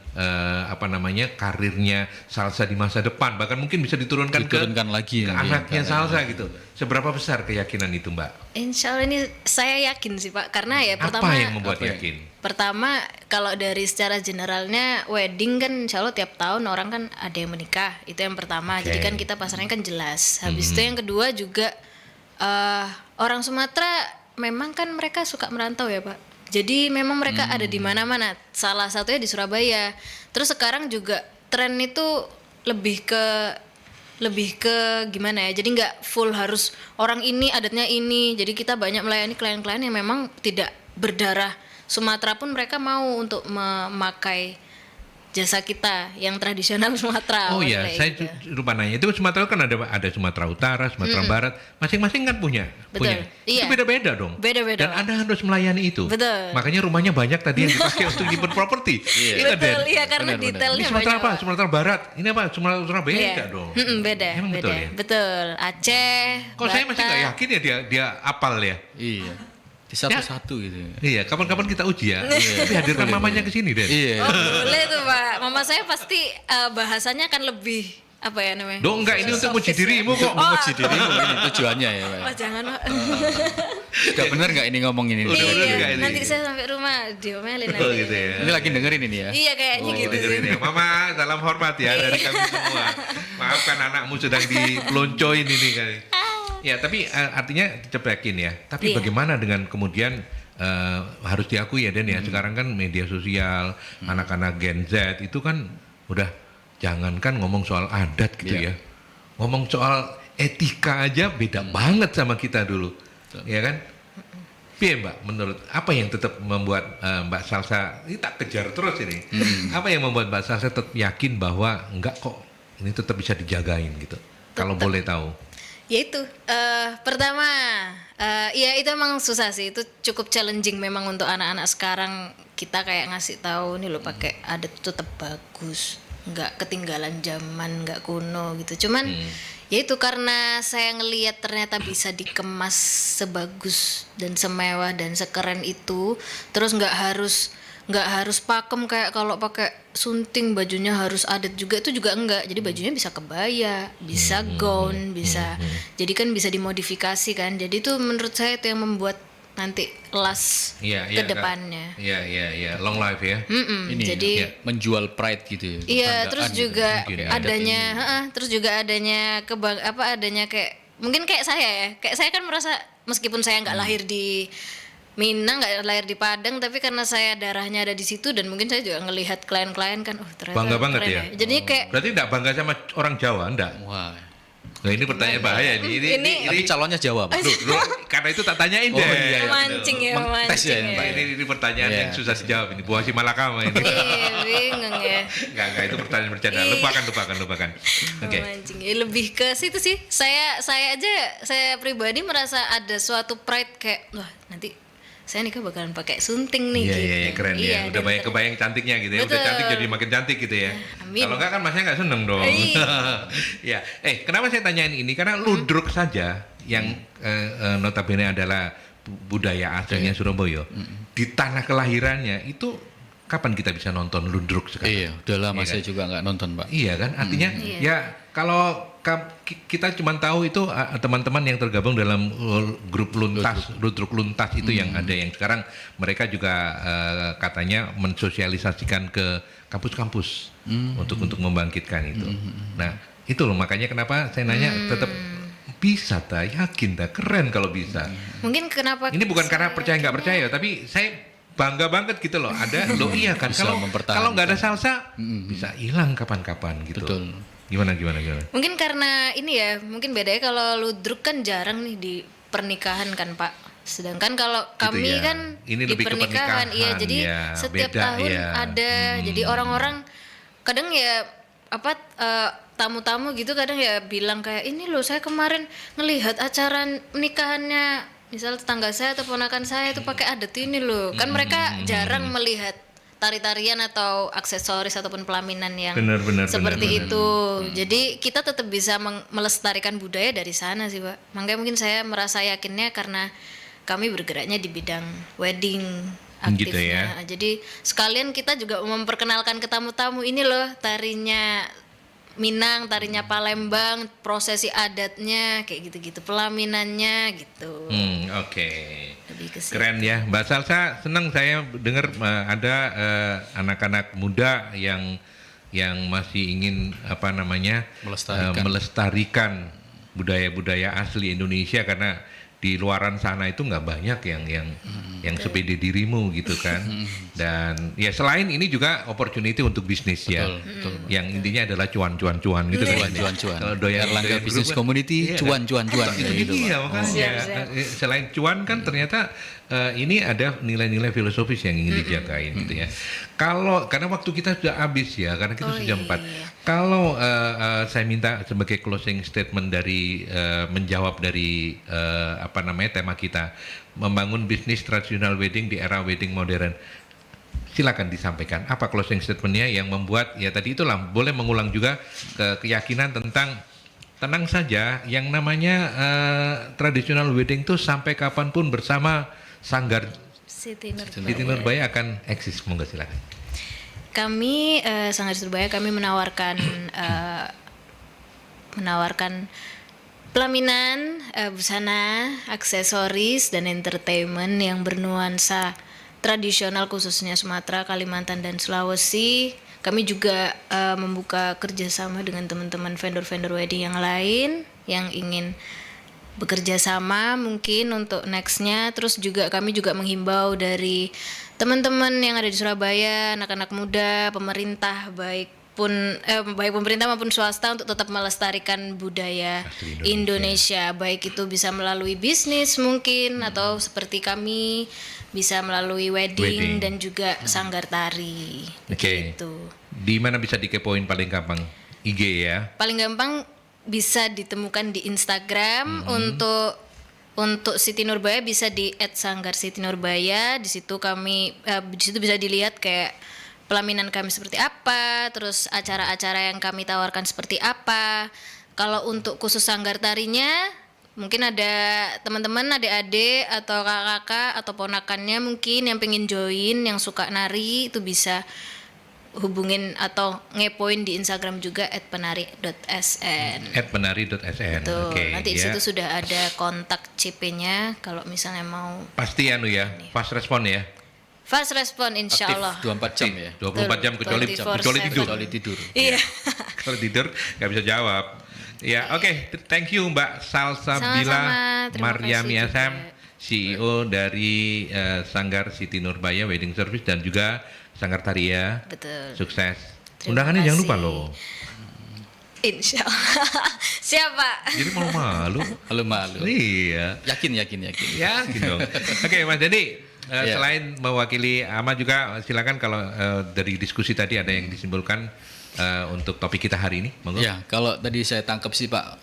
karirnya salsa di masa depan, bahkan mungkin bisa diturunkan lagi ke anaknya salsa gitu. Seberapa besar keyakinan itu Mbak? Insya Allah ini saya yakin sih Pak, karena ya Apa pertama yang membuat yakin? Pertama, kalau dari secara generalnya wedding kan insya Allah tiap tahun orang kan ada yang menikah, itu yang pertama. Jadi kan kita pasarnya kan jelas. Habis itu yang kedua juga orang Sumatera memang kan mereka suka merantau ya Pak. Jadi memang mereka ada di mana-mana. Salah satunya di Surabaya. Terus sekarang juga tren itu lebih ke gimana ya, jadi nggak full harus orang ini adatnya ini. Jadi kita banyak melayani klien-klien yang memang tidak berdarah Sumatera pun mereka mau untuk memakai jasa kita yang tradisional Sumatera. Oh iya, saya gitu. lupa nanya. Itu Sumatera kan ada Sumatera Utara, Sumatera Barat, masing-masing kan punya. Betul, iya. Itu beda-beda dong. Beda-beda, Dan Pak. Anda harus melayani itu. Betul. Makanya rumahnya banyak tadi yang dipakai untuk dibuat properti. Iya, Betul, Den? iya karena Benar, detailnya Ini Sumatera banyak. apa? Pak. Sumatera Barat. Ini apa? Sumatera beda Iya. dong. Beda, Emang beda. betul ya? Betul. Aceh. Kok saya masih nggak Batak. yakin ya dia apal ya? Iya. Di satu-satu gitu. Iya, kapan-kapan kita uji ya. Tapi hadirkan mamanya ke sini, Den. Iya. Oh boleh tuh Pak. Mama saya pasti bahasanya akan lebih apa ya namanya? Dong enggak, ini untuk uji dirimu kok. Menguji dirimu ini tujuannya ya, Pak. Wah jangan Pak. Gak benar nggak ini ngomong ini? Udah bener Iya, nggak ini? nanti saya sampai rumah diomelin nanti. Oh gitu ya. Ini lagi dengerin ini ya. Iya kayaknya gitu sih. Dengerin ya. Mama, salam hormat ya dari kami semua. Maafkan anakmu sedang dipeloncoin ini kali. Ya, tapi artinya cepekin ya. Tapi Iya. bagaimana dengan kemudian harus diakui ya Den ya. Sekarang kan media sosial, anak-anak Gen Z itu kan udah jangankan ngomong soal adat gitu ya. Ngomong soal etika aja beda banget sama kita dulu. Ya kan? Piye Mbak, menurut apa yang tetap membuat Mbak Salsa ini tak kejar terus ini? Apa yang membuat Mbak Salsa tetap yakin bahwa enggak kok ini tetap bisa dijagain gitu? Kalau boleh tahu. Ya itu pertama ya itu emang susah sih, itu cukup challenging memang untuk anak-anak sekarang. Kita kayak ngasih tahu nih lo pakai adat itu tetap bagus, nggak ketinggalan zaman, nggak kuno gitu. Cuman ya itu karena saya ngelihat ternyata bisa dikemas sebagus dan semewah dan sekeren itu, terus nggak harus pakem kayak kalau pakai sunting bajunya harus adat juga, itu juga enggak. Jadi bajunya bisa kebaya, bisa gaun, bisa jadi kan bisa dimodifikasi kan. Jadi itu menurut saya itu yang membuat nanti kelas ke depannya. Iya, long life ya. Ini Jadi ya, menjual pride gitu ya. iya, kebanggaan terus gitu. juga Mungkin ya. adanya terus juga adanya kayak mungkin kayak saya ya. Kayak saya kan merasa meskipun saya nggak lahir di Minang, nggak lahir di Padang, tapi karena saya darahnya ada di situ dan mungkin saya juga ngelihat klien-klien kan, ternyata Bangga banget keren ya? Jadi kayak Berarti enggak bangga sama orang Jawa, enggak? Wah. Nah, ini pertanyaan bahaya nih. Tapi calonnya Jawa, Pak. Loh, karena itu tak tanyain deh. iya, memancing ya, Mengtes ya, memancing Pak, ya. Ini pertanyaan Iya. yang susah dijawab ini. Buah si Malakama ini. Iya, bingung ya. Enggak, itu pertanyaan bercanda. Lupakan. Oke. Memancing. Ya, lebih ke situ sih. Saya pribadi merasa ada suatu pride kayak, wah nanti saya nikah bakalan pakai sunting nih. Iya, keren ya. Iya, Udah dan banyak kebayang cantiknya gitu ya. Udah Betul. cantik jadi makin cantik gitu ya. Amin. Kalau enggak kan masnya enggak seneng dong. Ya, kenapa saya tanyain ini? Karena ludruk saja yang notabene adalah budaya aslinya Surabaya. Di tanah kelahirannya itu kapan kita bisa nonton ludruk sekarang? Iya, udah lama Iya saya kan? juga nggak nonton, Pak. Iya kan, artinya Iya. ya kalau kita cuma tahu itu teman-teman yang tergabung dalam grup ludruk luntas itu yang ada, yang sekarang mereka juga katanya mensosialisasikan ke kampus-kampus untuk membangkitkan itu. Nah itu loh makanya kenapa saya nanya tetap bisa yakin keren kalau bisa. mungkin kenapa Ini bukan karena percaya nggak percaya, tapi saya bangga banget gitu loh. Ada loh iya kan. Bisa Kalau nggak ada mempertahankan. salsa bisa hilang kapan-kapan gitu. Betul. Gimana? Mungkin karena ini ya, mungkin bedanya kalau ludruk kan jarang nih di pernikahan kan Pak. Sedangkan kalau kami ya. kan Ini di lebih ke pernikahan, iya pernikahan, jadi ya, setiap beda, tahun ya. ada. Jadi orang-orang kadang ya apa tamu-tamu gitu kadang ya bilang kayak ini loh saya kemarin ngelihat acara nikahannya misal tetangga saya atau ponakan saya itu pakai adat ini loh. Kan mereka jarang melihat tari-tarian atau aksesoris ataupun pelaminan yang Benar, seperti itu. Jadi kita tetap bisa melestarikan budaya dari sana sih Pak. Makanya mungkin saya merasa yakinnya karena kami bergeraknya di bidang wedding Gitu aktifnya. ya. Jadi sekalian kita juga memperkenalkan ke tamu-tamu ini loh tarinya Minang, tarinya Palembang, prosesi adatnya kayak gitu-gitu, pelaminannya gitu. Oke. Lebih ke situ. Keren ya, Mbak Salsa. Senang saya dengar ada anak-anak muda yang masih ingin melestarikan budaya-budaya asli Indonesia, karena di luaran sana itu nggak banyak yang sepede dirimu gitu kan. Dan ya selain ini juga opportunity untuk bisnis ya. Betul. Yang intinya adalah cuan gitu kan. Cuan-cuan. Kalau doyan Erlangga doyan Business grup kan, Community, iya. cuan-cuan kayak gitu, Iya, Pak. makanya Siap. selain cuan kan ternyata ini ada nilai-nilai filosofis yang ingin dijagain gitu ya. Karena waktu kita sudah habis ya, karena kita sudah jam 4. Iya. Kalau saya minta sebagai closing statement dari menjawab dari tema kita, membangun bisnis tradisional wedding di era wedding modern. Silakan disampaikan apa closing statementnya yang membuat ya tadi itulah, boleh mengulang juga keyakinan tentang tenang saja yang namanya traditional wedding tuh sampai kapanpun bersama Sanggar Siti Siti Nurbaya akan eksis. Monggo silakan. Kami Sanggar Siti Nurbaya kami menawarkan pelaminan, busana, aksesoris dan entertainment yang bernuansa tradisional khususnya Sumatera, Kalimantan dan Sulawesi. Kami juga membuka kerjasama dengan teman-teman vendor-vendor wedding yang lain yang ingin bekerja sama mungkin untuk nextnya. Terus juga kami juga menghimbau dari teman-teman yang ada di Surabaya, anak-anak muda, pemerintah baik pemerintah maupun swasta untuk tetap melestarikan budaya Asli Indonesia. Baik itu bisa melalui bisnis mungkin atau seperti kami bisa melalui wedding. Dan juga sanggar tari. Oke. Gitu. Di mana bisa dikepoin paling gampang? IG ya. Paling gampang bisa ditemukan di Instagram. Untuk Siti Nurbaya bisa di @sanggarsitinurbaya. Di situ bisa dilihat kayak pelaminan kami seperti apa, terus acara-acara yang kami tawarkan seperti apa. Kalau untuk khusus sanggar tarinya, mungkin ada teman-teman, adik-adik atau kakak-kakak atau ponakannya mungkin yang pengen join, yang suka nari, itu bisa hubungin atau ngepoin di Instagram juga @penari.sn. @penari.sn. Tuh, Oke. nanti di ya. situ sudah ada kontak CP-nya kalau misalnya mau Pasti fast respon ya. fast respon insya Allah. 24 jam ya. 24 jam kecuali 24/7. tidur. Kecuali tidur. Iya. Kalau tidur nggak bisa jawab. Ya, oke. Thank you Mbak Salsabila Sama-sama. Terima Maryami kasih SM, juga. CEO dari Sanggar Siti Nurbaya Wedding Service dan juga Sanggar Taria. Betul. Sukses. Terima Undangannya jangan kasih. lupa loh. Insya Allah. Siapa? Jadi malu-malu. Malu-malu. Iya. Yakin. Ya, gitu dong. Oke, Mas Dedi, Ya. selain mewakili AMA juga silakan kalau dari diskusi tadi ada yang disimpulkan untuk topik kita hari ini. Monggo. Ya, kalau tadi saya tangkap sih Pak,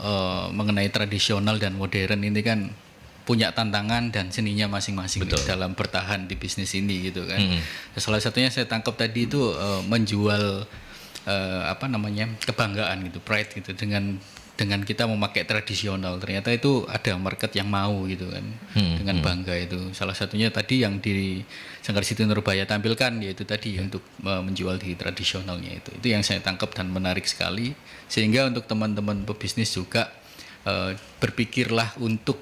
mengenai tradisional dan modern ini kan punya tantangan dan seninya masing-masing dalam bertahan di bisnis ini gitu kan. Salah satunya saya tangkap tadi itu menjual kebanggaan gitu, pride gitu dengan kita memakai tradisional. Ternyata itu ada market yang mau gitu kan, dengan bangga itu. Salah satunya tadi yang di Sanggar Siti Nurbaya tampilkan yaitu tadi untuk menjual di tradisionalnya itu. Itu yang saya tangkap dan menarik sekali. Sehingga untuk teman-teman pebisnis juga berpikirlah untuk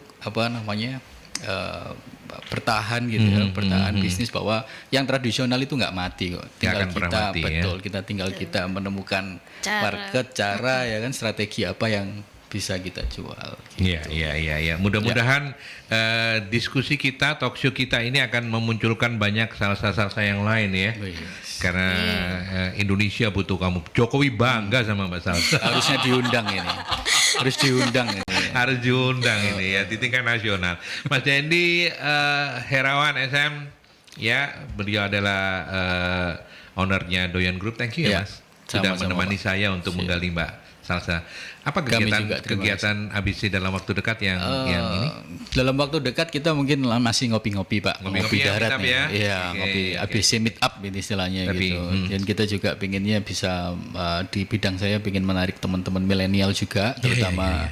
bertahan gitu ya, bertahan bisnis bahwa yang tradisional itu nggak mati kok. Tinggal akan pernah kita mati, ya. kita tinggal kita menemukan Cara. market, cara ya kan, strategi apa yang bisa kita jual. Iya. Mudah-mudahan diskusi kita, talk show kita ini akan memunculkan banyak salsa-salsa yang lain ya. Yes. Karena Indonesia butuh kamu. Jokowi bangga sama Mbak Salsa. Harusnya diundang ini. Harus diundang ini. Harus diundang ini ya di tingkat nasional. Mas Dendi Herawan SM ya, beliau adalah ownernya Doyan Group. Thank you ya, Ya, Mas. Sudah sama-sama, menemani Pak. saya untuk menggali Mbak Salsa. Apa Kami juga, terima kegiatan ABC dalam waktu dekat yang ini? Dalam waktu dekat kita mungkin masih ngopi-ngopi Pak, Ngopi-ngopi ya, darat meet up nih. ya? Iya, Oke, ngopi oke. ABC meet up ini istilahnya Tapi, gitu. Dan kita juga pinginnya bisa di bidang saya ingin menarik teman-teman milenial juga, terutama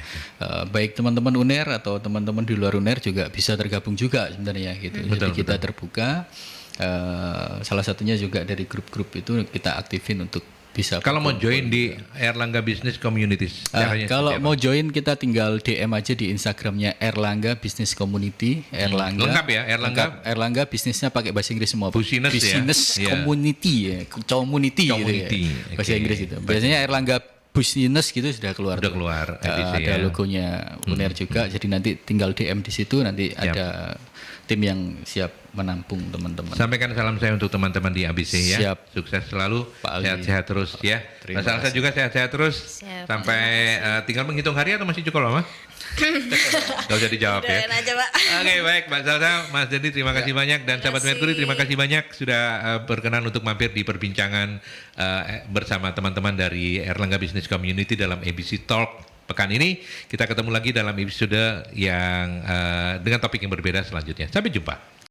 baik teman-teman UNER atau teman-teman di luar UNER juga bisa tergabung juga sebenarnya gitu. Jadi kita terbuka. Salah satunya juga dari grup-grup itu kita aktifin untuk bisa. Kalau mau join di Erlangga Business Community, caranya Kalau seperti apa? mau join kita tinggal DM aja di Instagramnya Erlangga Business Community. Erlangga. Lengkap ya, Erlangga? Lengkap. Erlangga bisnisnya pakai bahasa Inggris semua. Pak. Business ya? Business Iya. Community ya, community gitu Community, ya. Bahasa oke. Inggris itu. Biasanya Erlangga Business gitu sudah keluar. Udah tuh. keluar, ABC Ada ya. logonya UNER juga. Jadi nanti tinggal DM di situ, nanti ada tim yang siap menampung teman-teman. Sampaikan salam saya untuk teman-teman di ABC ya. Siap. Sukses selalu, Pak Ali. sehat-sehat terus ya. Terima Mas Salsa juga sehat-sehat terus. Siap. Sampai tinggal menghitung hari atau masih cukup lama? Gak usah dijawab ya. Doain aja Pak. Oke, baik Mbak Salsa, Mas Dendi terima kasih banyak, dan sahabat kasih. Mercury terima kasih banyak sudah berkenan untuk mampir di perbincangan bersama teman-teman dari Erlangga Business Community dalam ABC Talk pekan ini. Kita ketemu lagi dalam episode yang dengan topik yang berbeda selanjutnya. Sampai jumpa.